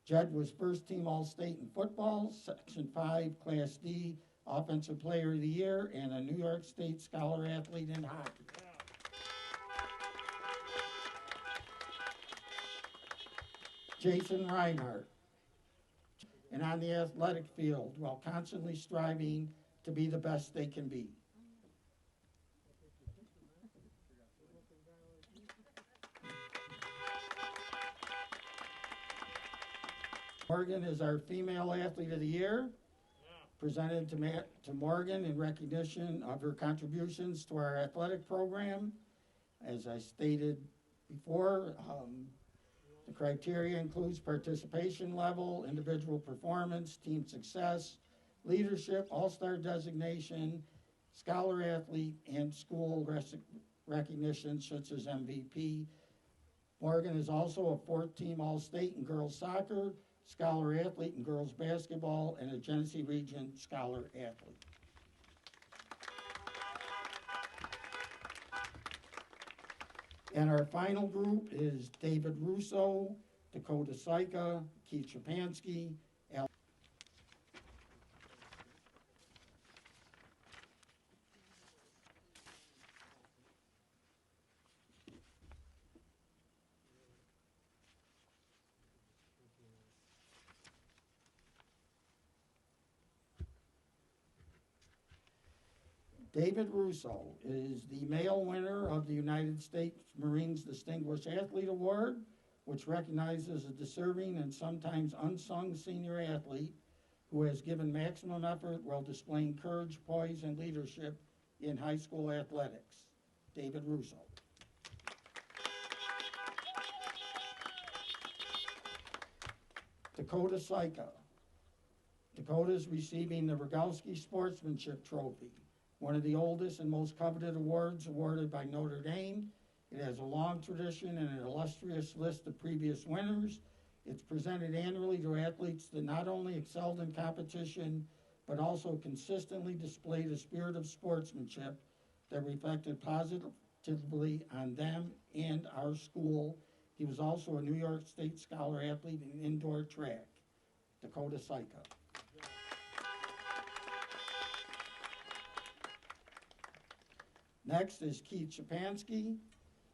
Jed was 1st-team All-State in football, Section 5, Class D, Offensive Player of the Year, and a New York State Scholar Athlete in hockey. Jason Reinhardt. And on the athletic field, while constantly striving to be the best they can be. Morgan is our Female Athlete of the Year, presented to Morgan in recognition of her contributions to our athletic program. As I stated before, the criteria includes participation level, individual performance, team success, leadership, all-star designation, scholar athlete, and school recognition such as MVP. Morgan is also a fourth-team All-State in girls soccer, scholar athlete in girls basketball, and a Genesee Region scholar athlete. And our final group is David Russo, Dakota Syka, Keith Shapansky, David Russo is the male winner of the United States Marines Distinguished Athlete Award, which recognizes a deserving and sometimes unsung senior athlete who has given maximum effort while displaying courage, poise, and leadership in high school athletics. David Russo. Dakota Syka. Dakota is receiving the Rogowski Sportsmanship Trophy, one of the oldest and most coveted awards awarded by Notre Dame. It has a long tradition and an illustrious list of previous winners. It's presented annually to athletes that not only excelled in competition, but also consistently displayed a spirit of sportsmanship that reflected positively on them and our school. He was also a New York State Scholar athlete in indoor track. Dakota Syka. Next is Keith Shapansky.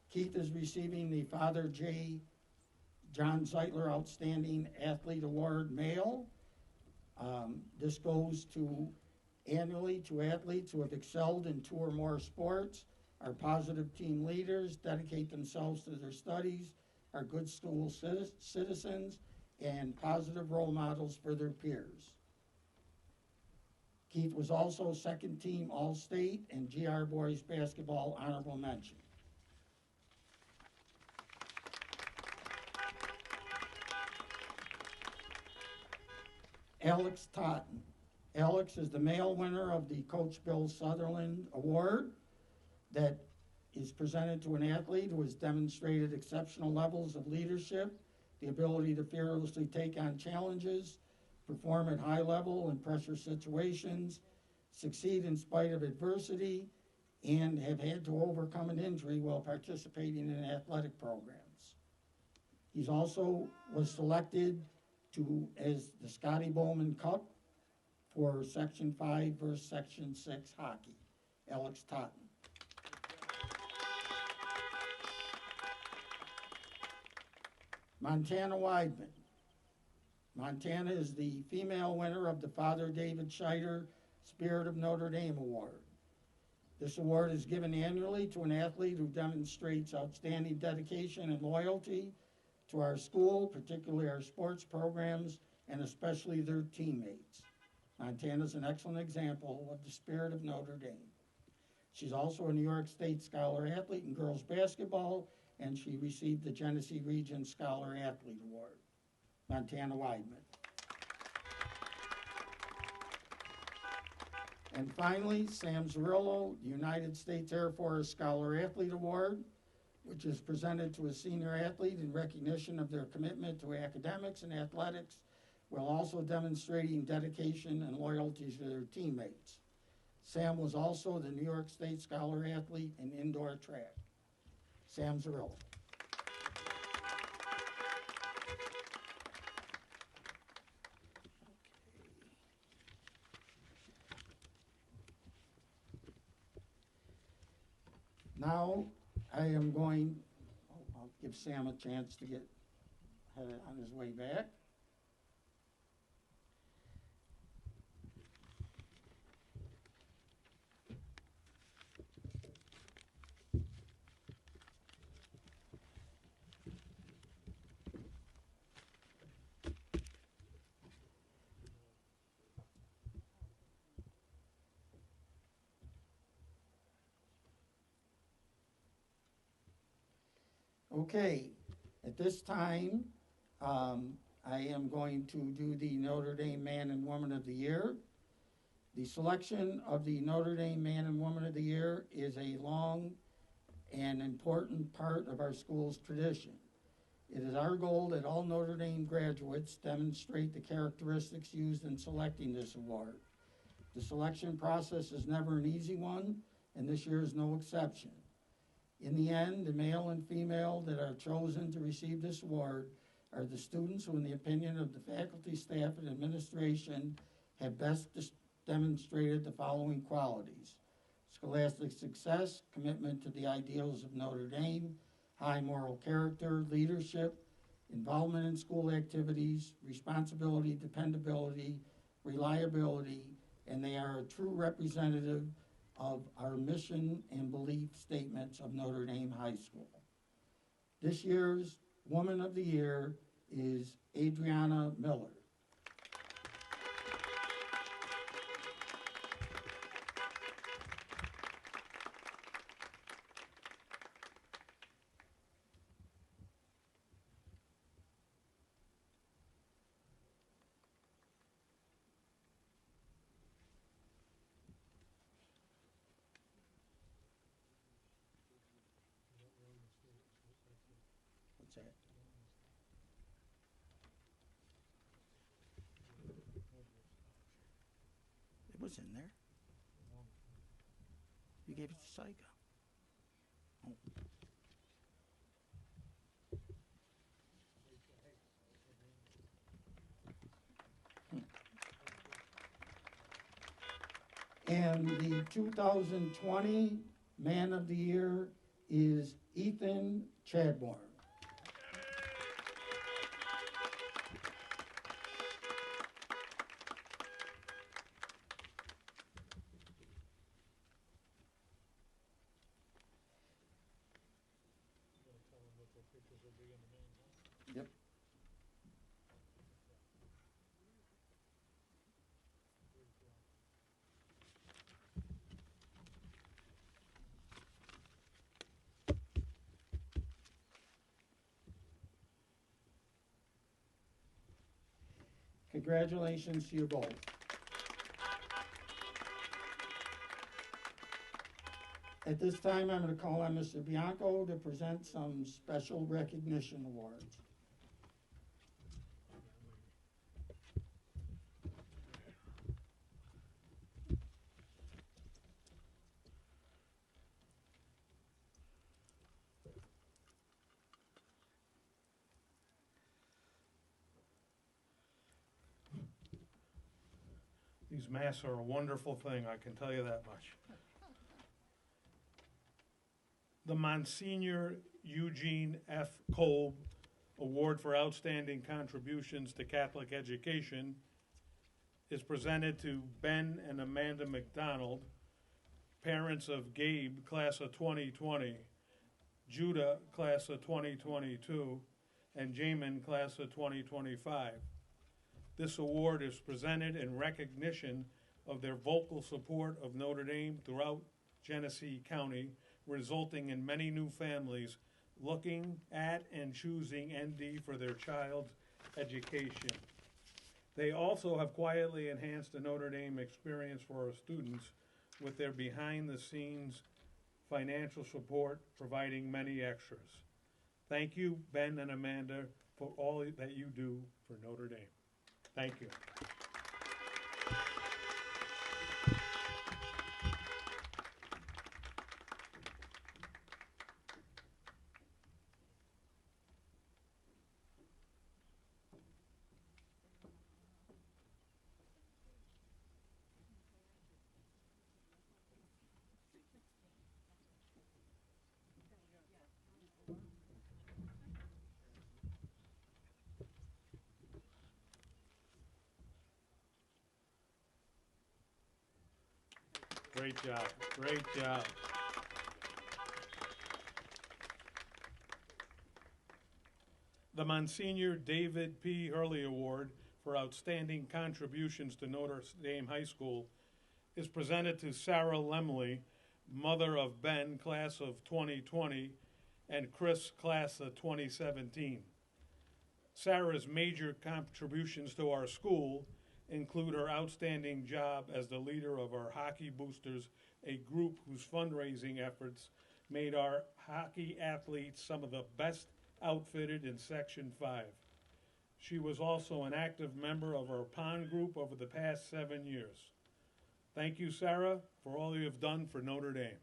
Keith is receiving the Father J. John Zeitler Outstanding Athlete Award Male. This goes annually to athletes who have excelled in 2 or more sports, are positive team leaders, dedicate themselves to their studies, are good school citizens, and positive role models for their peers. Keith was also second team All-State and GR Boys Basketball honorable mention. Alex Totten. Alex is the male winner of the Coach Bill Sutherland Award that is presented to an athlete who has demonstrated exceptional levels of leadership, the ability to fearlessly take on challenges, perform at high level in pressure situations, succeed in spite of adversity, and have had to overcome an injury while participating in athletic programs. He's also was selected as the Scotty Bowman Cup for Section 5 versus Section 6 hockey. Alex Totten. Montana Weidman. Montana is the female winner of the Father David Scheider Spirit of Notre Dame Award. This award is given annually to an athlete who demonstrates outstanding dedication and loyalty to our school, particularly our sports programs, and especially their teammates. Montana is an excellent example of the spirit of Notre Dame. She's also a New York State Scholar Athlete in girls basketball, and she received the Genesee Region Scholar Athlete Award. Montana Weidman. And finally, Sam Zerillo, the United States Air Force Scholar Athlete Award, which is presented to a senior athlete in recognition of their commitment to academics and athletics, while also demonstrating dedication and loyalty to their teammates. Sam was also the New York State Scholar Athlete in indoor track. Sam Zerillo. Now, I am going, I'll give Sam a chance to get on his way back. Okay, at this time, I am going to do the Notre Dame Man and Woman of the Year. The selection of the Notre Dame Man and Woman of the Year is a long and important part of our school's tradition. It is our goal that all Notre Dame graduates demonstrate the characteristics used in selecting this award. The selection process is never an easy one, and this year is no exception. In the end, the male and female that are chosen to receive this award are the students who, in the opinion of the faculty, staff, and administration, have best demonstrated the following qualities: scholastic success, commitment to the ideals of Notre Dame, high moral character, leadership, involvement in school activities, responsibility, dependability, reliability, and they are a true representative of our mission and belief statements of Notre Dame High School. This year's Woman of the Year is Adriana Miller. What's that? It was in there. You gave it to Saika. Oh. And the 2020 Man of the Year is Ethan Chadbourne. Yep. Congratulations to you both. At this time, I'm going to call on Mr. Bianco to present some special recognition awards. These masks are a wonderful thing, I can tell you that much. The Monsignor Eugene F. Kolb Award for Outstanding Contributions to Catholic Education is presented to Ben and Amanda McDonald, parents of Gabe, class of 2020, Judah, class of 2022, and Jamin, class of 2025. This award is presented in recognition of their vocal support of Notre Dame throughout Genesee County, resulting in many new families looking at and choosing ND for their child's education. They also have quietly enhanced the Notre Dame experience for our students with their behind-the-scenes financial support, providing many extras. Thank you, Ben and Amanda, for all that you do for Notre Dame. Thank you. Great job, great job. The Monsignor David P. Hurley Award for Outstanding Contributions to Notre Dame High School is presented to Sarah Lemley, mother of Ben, class of 2020, and Chris, class of 2017. Sarah's major contributions to our school include her outstanding job as the leader of our Hockey Boosters, a group whose fundraising efforts made our hockey athletes some of the best outfitted in Section 5. She was also an active member of our pond group over the past 7 years. Thank you, Sarah, for all you have done for Notre Dame.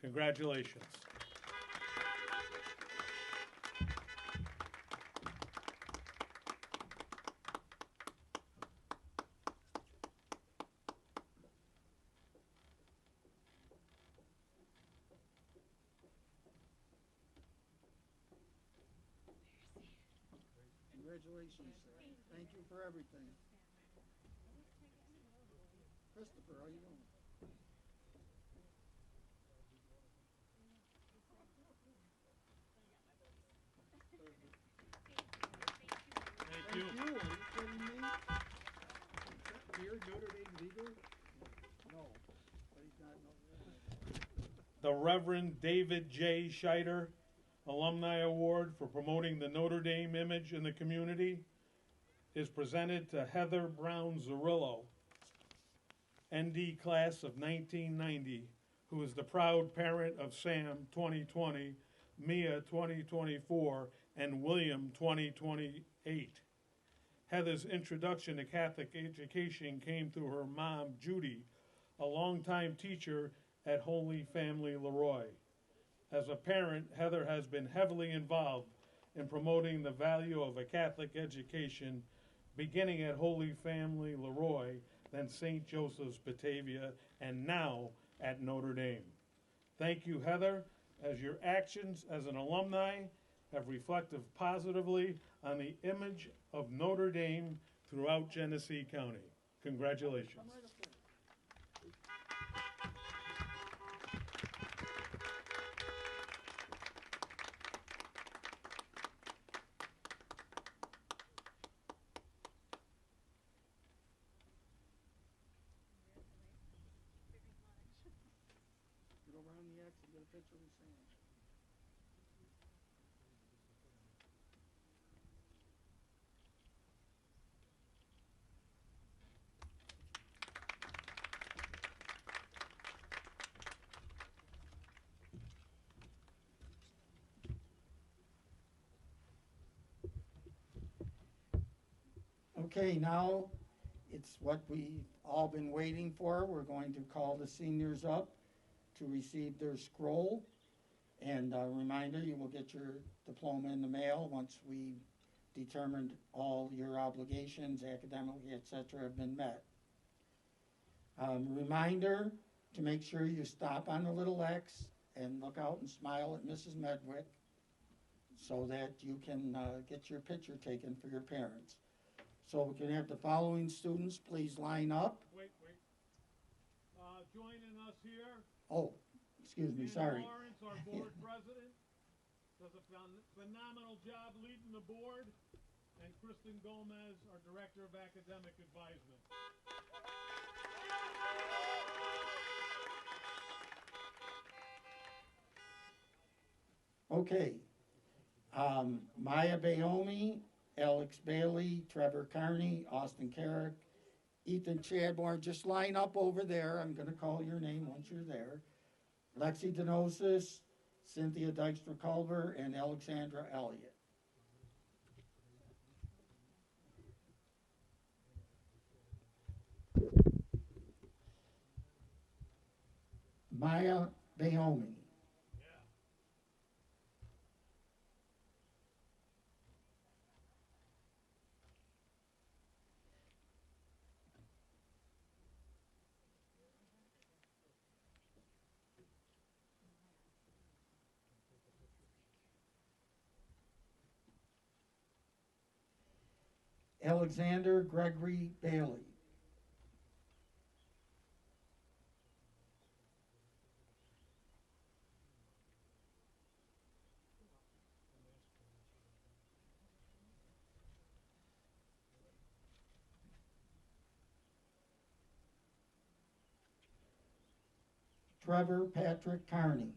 Congratulations. Congratulations, sir. Thank you for everything. Christopher, how you doing? Thank you. Are you kidding me? Here, Notre Dame leader? No, but he's not Notre Dame. The Reverend David J. Scheider Alumni Award for promoting the Notre Dame image in the community is presented to Heather Brown Zarillo, ND class of 1990, who is the proud parent of Sam 2020, Mia 2024, and William 2028. Heather's introduction to Catholic education came through her mom, Judy, a longtime teacher at Holy Family Leroy. As a parent, Heather has been heavily involved in promoting the value of a Catholic education, beginning at Holy Family Leroy, then St. Joseph's Batavia, and now at Notre Dame. Thank you, Heather, as your actions as an alumni have reflected positively on the image of Notre Dame throughout Genesee County. Congratulations. Come right up there. Get over on the X and get a picture with Sam. Okay, now it's what we've all been waiting for. We're going to call the seniors up to receive their scroll. And a reminder, you will get your diploma in the mail once we determined all your obligations, academically, etc., have been met. Reminder to make sure you stop on the little X and look out and smile at Mrs. Medwick so that you can get your picture taken for your parents. So we can have the following students please line up. Wait. Joining us here, Oh, excuse me, Dan sorry. Lawrence, our board president, does a phenomenal job leading the board, and Kristen Gomez, our director of academic advisement. Okay. Maya Bayomi, Alex Bailey, Trevor Carney, Austin Carrick, Ethan Chadbourne. Just line up over there. I'm going to call your name once you're there. Lexi Denosis, Cynthia Dykstra-Culver, and Alexandra Elliott. Maya Bayomi. Alexander Gregory Bailey. Trevor Patrick Carney.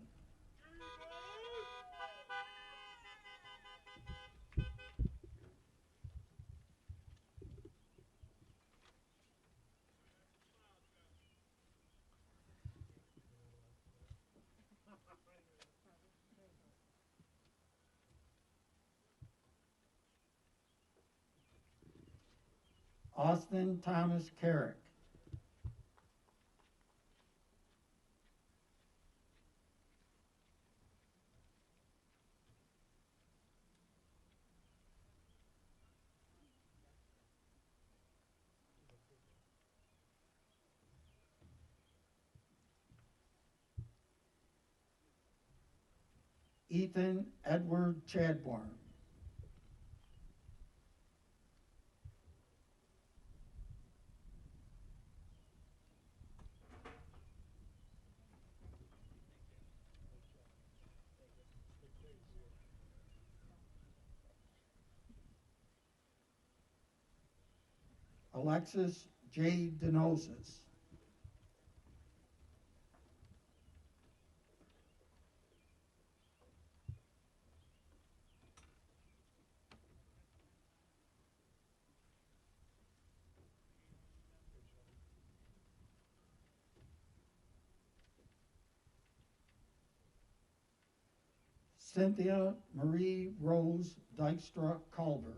Austin Thomas Carrick. Ethan Edward Chadbourne. Alexis J. Denosis. Cynthia Marie Rose Dykstra Culver.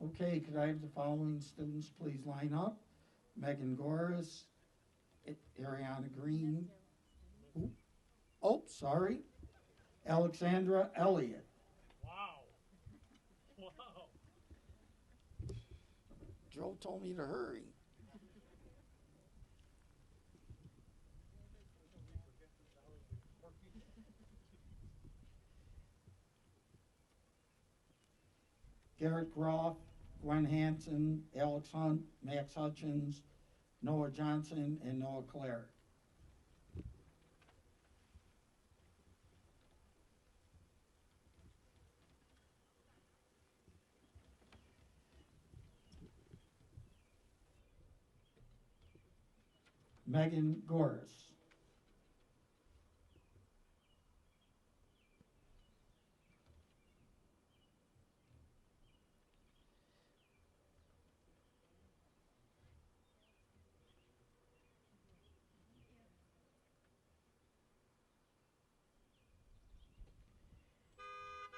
Okay, could I have the following students please line up? Megan Goris, Ariana Green. Oh, sorry. Alexandra Elliott. Wow. Wow. Joe told me to hurry. Garrett Groff, Gwen Hansen, Alex Hunt, Max Hutchins, Noah Johnson, and Noah Clare. Megan Goris.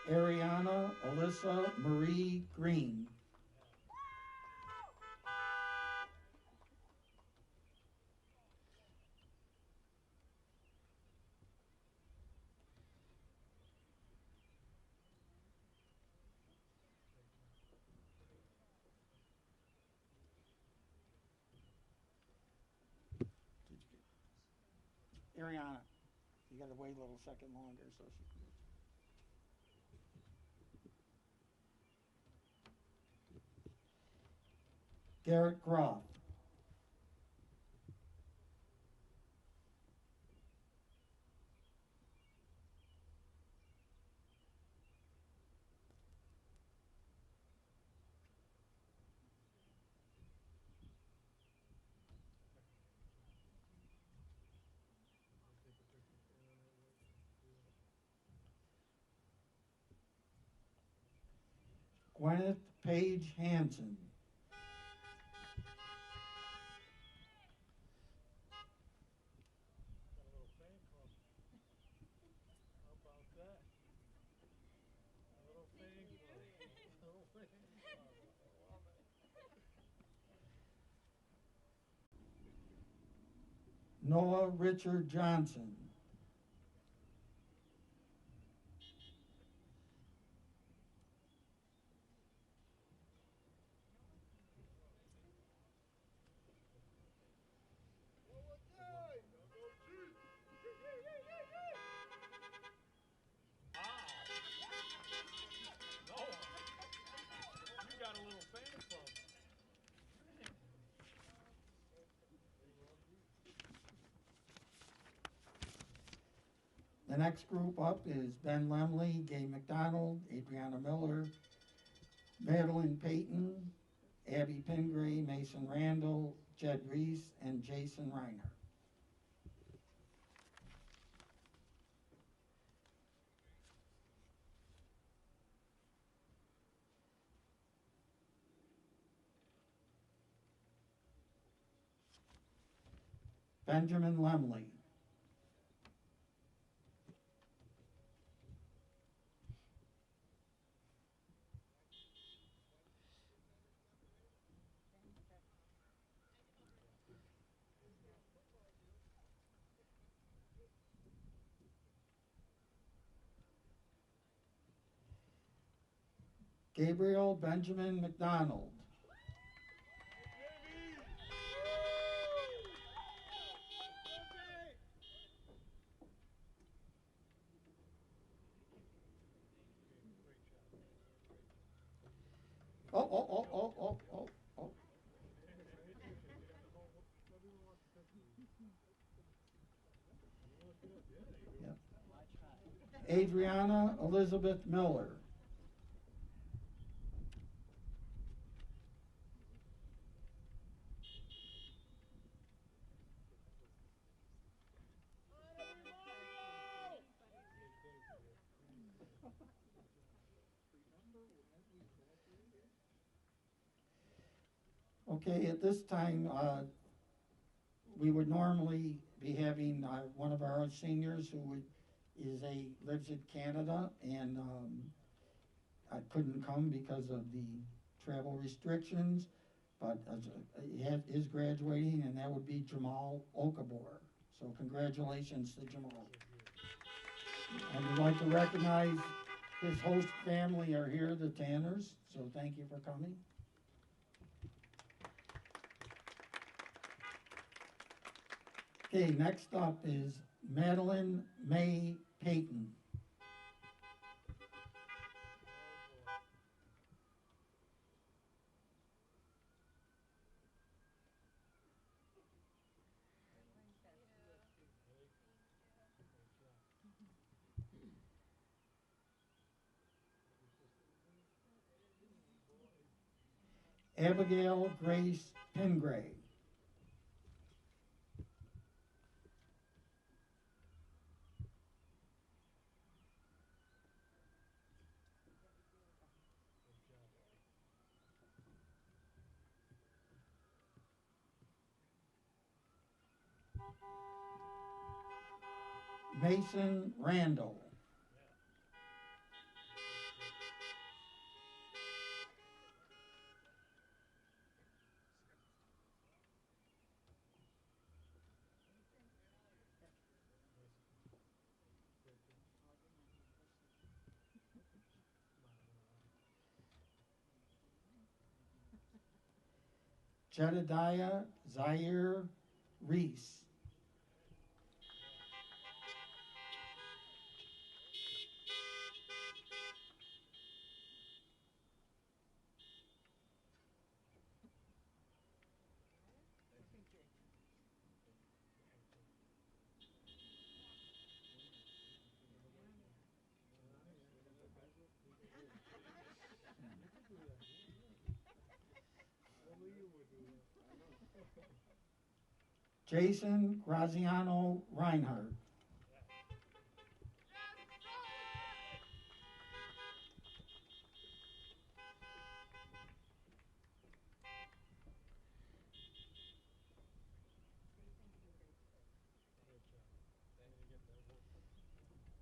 Ariana Alyssa Marie Green. Ariana, you gotta wait a little second longer so she can. Garrett Groff. Gwyneth Page Hansen. Got a little fan club. How about that? A little fan club. A little fan club. I love it. Noah Richard Johnson. Wow. Noah, you got a little fan club. The next group up is Ben Lemley, Gay McDonald, Adriana Miller, Madeline Payton, Abby Pingray, Mason Randall, Jed Reese, and Jason Reiner. Benjamin Lemley. Gabriel Benjamin McDonald. Oh. Yep. Adriana Elizabeth Miller. Okay, at this time, we would normally be having one of our seniors who lives in Canada, and I couldn't come because of the travel restrictions, but is graduating, and that would be Jamal Okabor. So congratulations to Jamal. And we'd like to recognize his host family are here, the Tanners, so thank you for coming. Okay, next up is Madeline May Payton. Abigail Grace Pingray. Mason Randall. Jedediah Zaire Reese. Jason Graziano Reinhardt.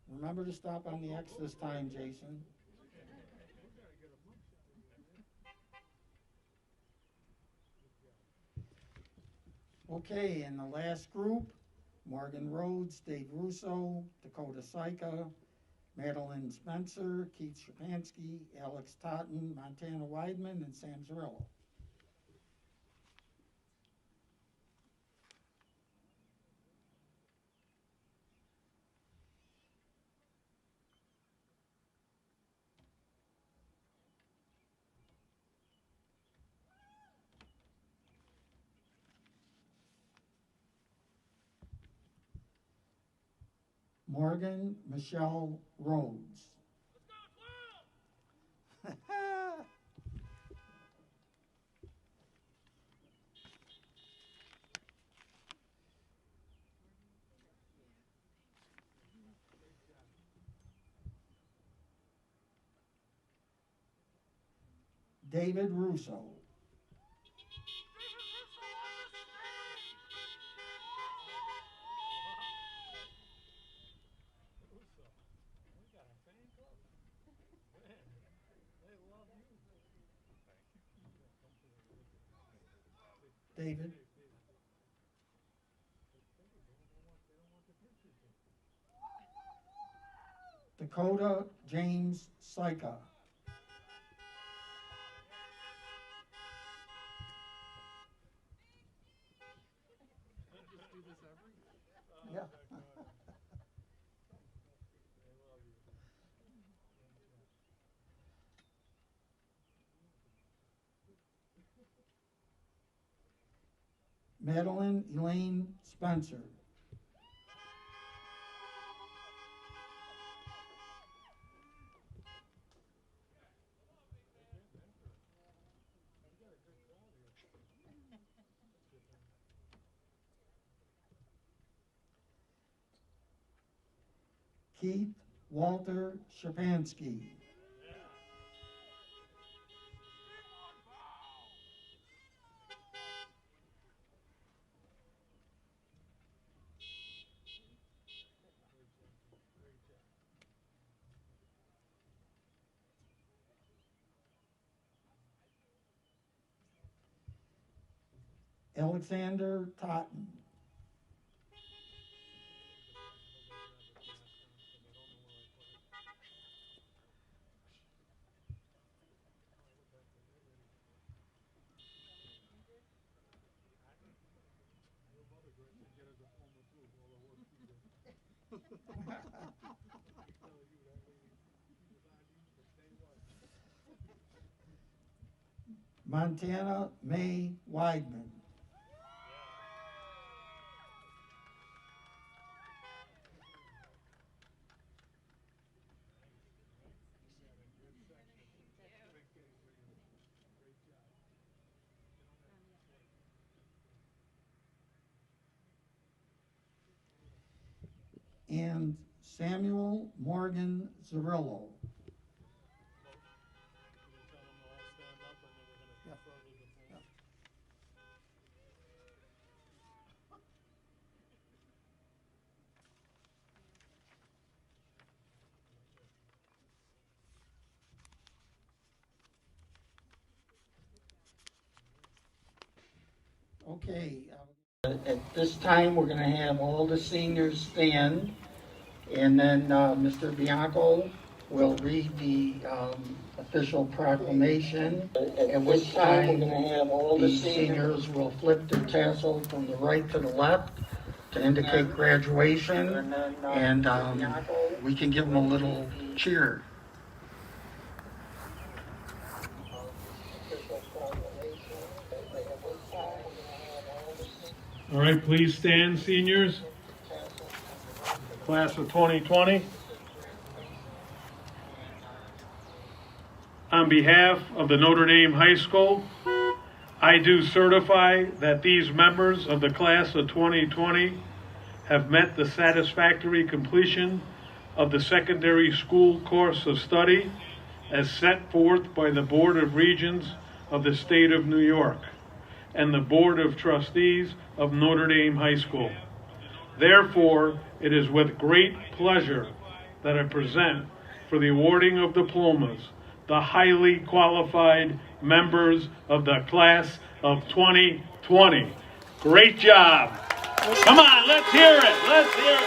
Remember to stop on the X this time, Jason. Okay, and the last group, Morgan Rhodes, Dave Russo, Dakota Syka, Madeline Spencer, Keith Shapansky, Alex Totten, Montana Weidman, and Sam Zarillo. Morgan Michelle Rhodes. David Russo. David. Dakota James Syka. Yeah. Madeline Elaine Spencer. Keith Walter Shapansky. Alexander Totten. Montana May Weidman. And Samuel Morgan Zerillo. Okay, at this time, we're going to have all the seniors stand, and then Mr. Bianco will read the official proclamation. At which time, we're going to have all the seniors will flip their tassel from the right to the left to indicate graduation, and we can give them a little cheer. All right, please stand, seniors. Class of 2020. On behalf of the Notre Dame High School, I do certify that these members of the class of 2020 have met the satisfactory completion of the secondary school course of study as set forth by the Board of Regents of the State of New York and the Board of Trustees of Notre Dame High School. Therefore, it is with great pleasure that I present for the awarding of diplomas the highly qualified members of the class of 2020. Great job. Come on, let's hear it. Let's hear it.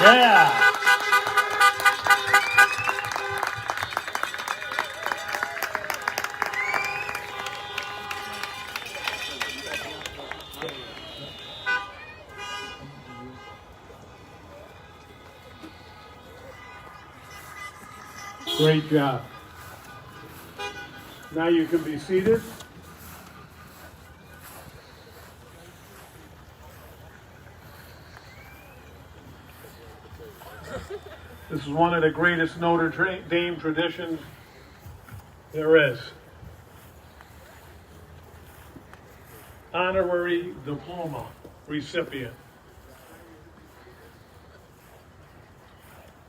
Yeah. Great job. Now you can be seated. This is one of the greatest Notre Dame traditions there is. Honorary Diploma recipient.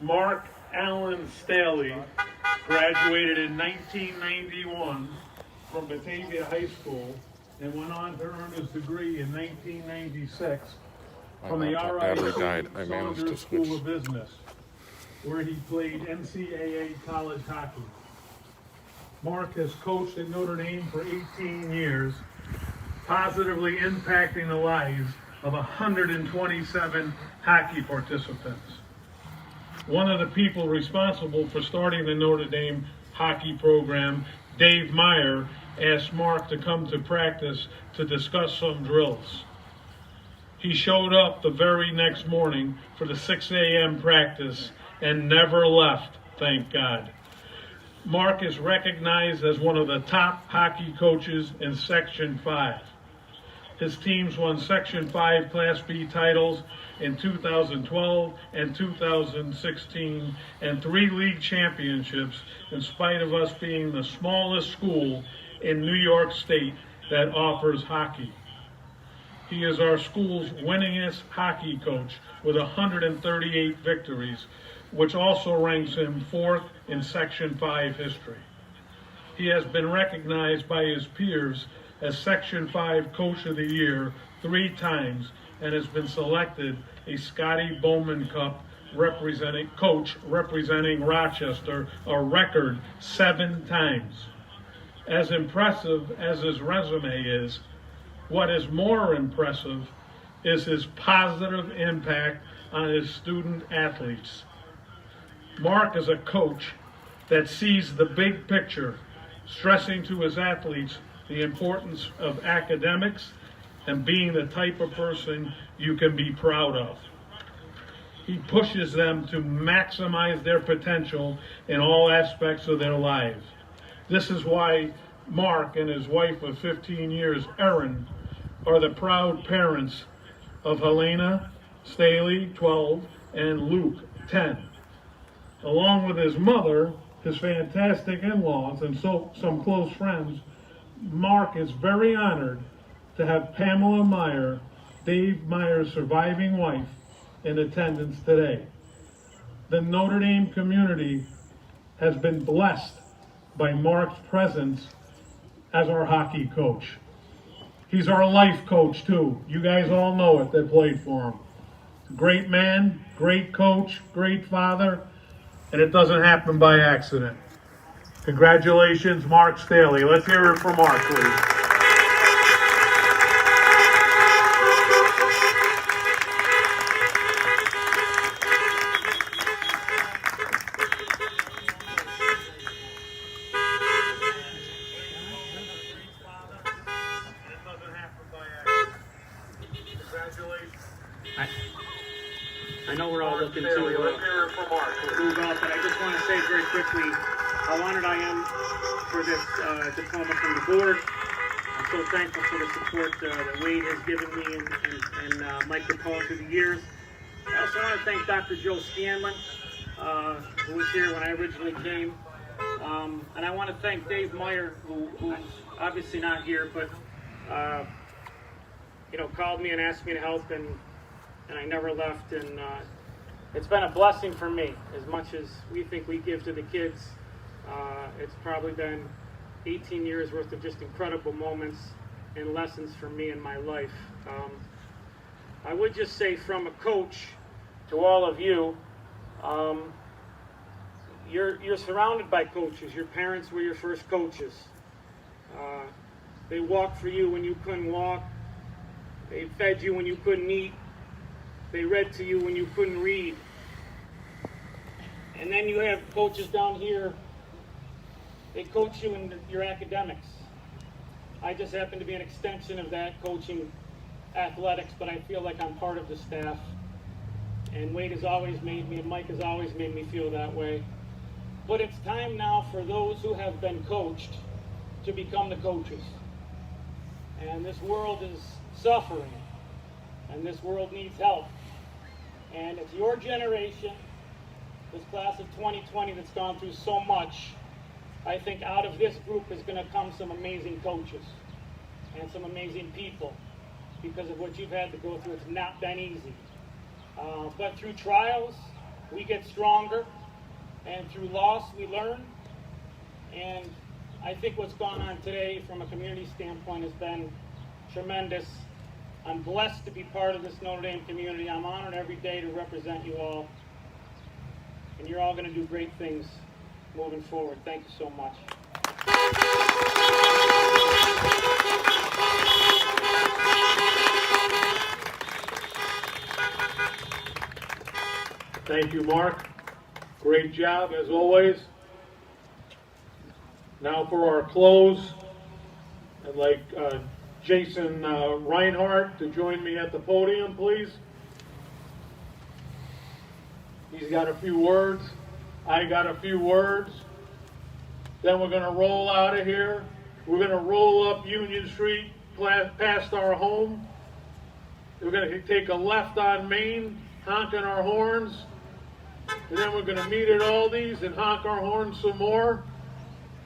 Mark Allen Staley graduated in 1991 from Batavia High School and went on to earn his degree in 1996 from the R.I. Saunders School of Business. where he played NCAA college hockey. Mark has coached at Notre Dame for 18 years, positively impacting the lives of 127 hockey participants. One of the people responsible for starting the Notre Dame hockey program, Dave Meyer, asked Mark to come to practice to discuss some drills. He showed up the very next morning for the 6 a.m. practice and never left, thank God. Mark is recognized as one of the top hockey coaches in Section 5. His teams won Section 5 Class B titles in 2012 and 2016 and 3 league championships in spite of us being the smallest school in New York State that offers hockey. He is our school's winningest hockey coach with 138 victories, which also ranks him 4th in Section 5 history. He has been recognized by his peers as Section 5 Coach of the Year 3 times and has been selected a Scotty Bowman Cup coach representing Rochester a record 7 times. As impressive as his resume is, what is more impressive is his positive impact on his student athletes. Mark is a coach that sees the big picture, stressing to his athletes the importance of academics and being the type of person you can be proud of. He pushes them to maximize their potential in all aspects of their lives. This is why Mark and his wife of 15 years, Erin, are the proud parents of Helena, Staley, 12, and Luke, 10. Along with his mother, his fantastic in-laws, and some close friends, Mark is very honored to have Pamela Meyer, Dave Meyer's surviving wife, in attendance today. The Notre Dame community has been blessed by Mark's presence as our hockey coach. He's our life coach too. You guys all know it that played for him. Great man, great coach, great father, and it doesn't happen by accident. Congratulations, Mark Staley. Let's hear it for Mark, please. I know we're all looking to move up, but I just want to say very quickly how honored I am for this diploma from the board. I'm so thankful for the support that Wade has given me and Mike Capone through the years. I also want to thank Dr. Joe Scanlon, who was here when I originally came. And I want to thank Dave Meyer, who's obviously not here, but called me and asked me to help, and I never left. And it's been a blessing for me. As much as we think we give to the kids, it's probably been 18 years worth of just incredible moments and lessons for me in my life. I would just say, from a coach to all of you, you're surrounded by coaches. Your parents were your first coaches. They walked for you when you couldn't walk. They fed you when you couldn't eat. They read to you when you couldn't read. And then you have coaches down here. They coach you in your academics. I just happen to be an extension of that, coaching athletics, but I feel like I'm part of the staff. And Wade has always made me, and Mike has always made me feel that way. But it's time now for those who have been coached to become the coaches. And this world is suffering, and this world needs help. And it's your generation, this class of 2020 that's gone through so much. I think out of this group is going to come some amazing coaches and some amazing people, because of what you've had to go through. It's not been easy. But through trials, we get stronger, and through loss, we learn. And I think what's gone on today from a community standpoint has been tremendous. I'm blessed to be part of this Notre Dame community. I'm honored every day to represent you all. And and you're all going to do great things moving forward. Thank you so much. Thank you, Mark. Great job, as always. Now for our close, I'd like Jason Reinhardt to join me at the podium, please. He's got a few words. I got a few words. Then we're going to roll out of here. We're going to roll up Union Street past our home. We're going to take a left on Main, honking our horns. And then we're going to meet at Aldi's and honk our horns some more.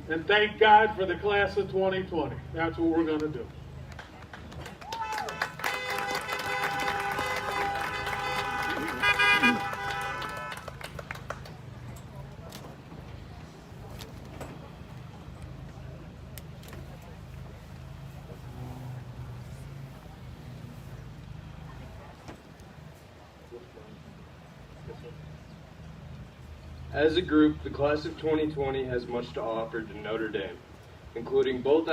And thank God for the class of 2020. That's what we're going to do. As a group, the class of 2020 has much to offer to Notre Dame, including both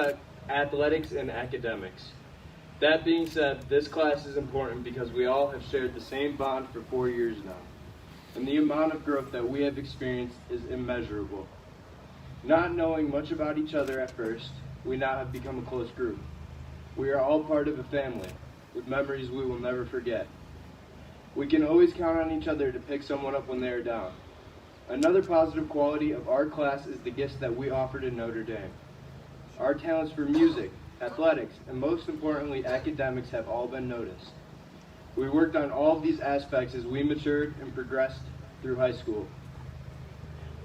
athletics and academics. That being said, this class is important because we all have shared the same bond for 4 years now, and the amount of growth that we have experienced is immeasurable. Not knowing much about each other at first, we now have become a close group. We are all part of a family, with memories we will never forget. We can always count on each other to pick someone up when they are down. Another positive quality of our class is the gifts that we offer to Notre Dame. Our talents for music, athletics, and most importantly, academics have all been noticed. We worked on all of these aspects as we matured and progressed through high school.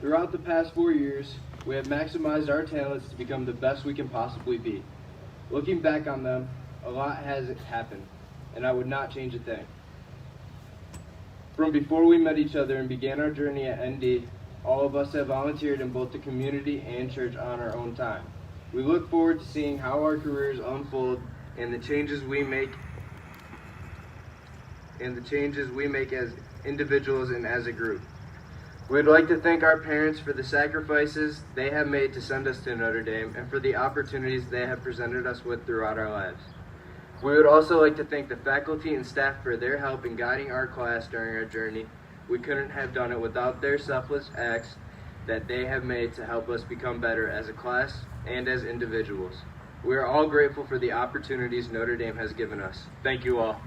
Throughout the past 4 years, we have maximized our talents to become the best we can possibly be. Looking back on them, a lot has happened, and I would not change a thing. From before we met each other and began our journey at ND, all of us have volunteered in both the community and church on our own time. We look forward to seeing how our careers unfold and the changes we make as individuals and as a group. We'd like to thank our parents for the sacrifices they have made to send us to Notre Dame and for the opportunities they have presented us with throughout our lives. We would also like to thank the faculty and staff for their help in guiding our class during our journey. We couldn't have done it without their selfless acts that they have made to help us become better as a class and as individuals. We are all grateful for the opportunities Notre Dame has given us. Thank you all.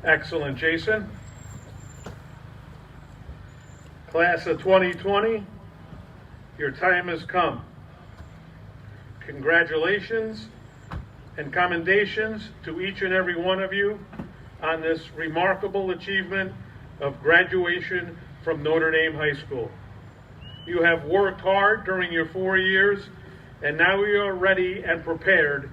Excellent, Jason. Class of 2020, your time has come. Congratulations and commendations to each and every one of you on this remarkable achievement of graduation from Notre Dame High School. You have worked hard during your 4 years, and now you are ready and prepared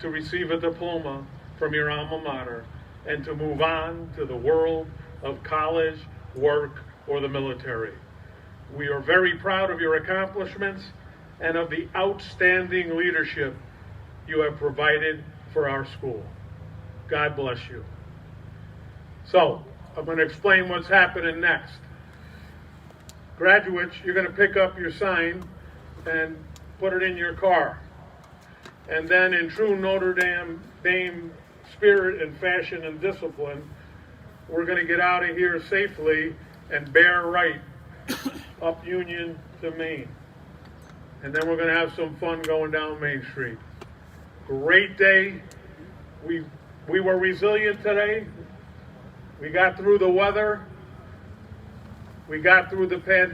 to receive a diploma from your alma mater and to move on to the world of college, work, or the military. We are very proud of your accomplishments and of the outstanding leadership you have provided for our school. God bless you. So, I'm going to explain what's happening next. Graduates, you're going to pick up your sign and put it in your car. And then in true Notre Dame spirit and fashion and discipline, we're going to get out of here safely and bear right up Union to Main. And then we're going to have some fun going down Main Street. Great day. We were resilient today. We got through the weather. We got through the pandemic.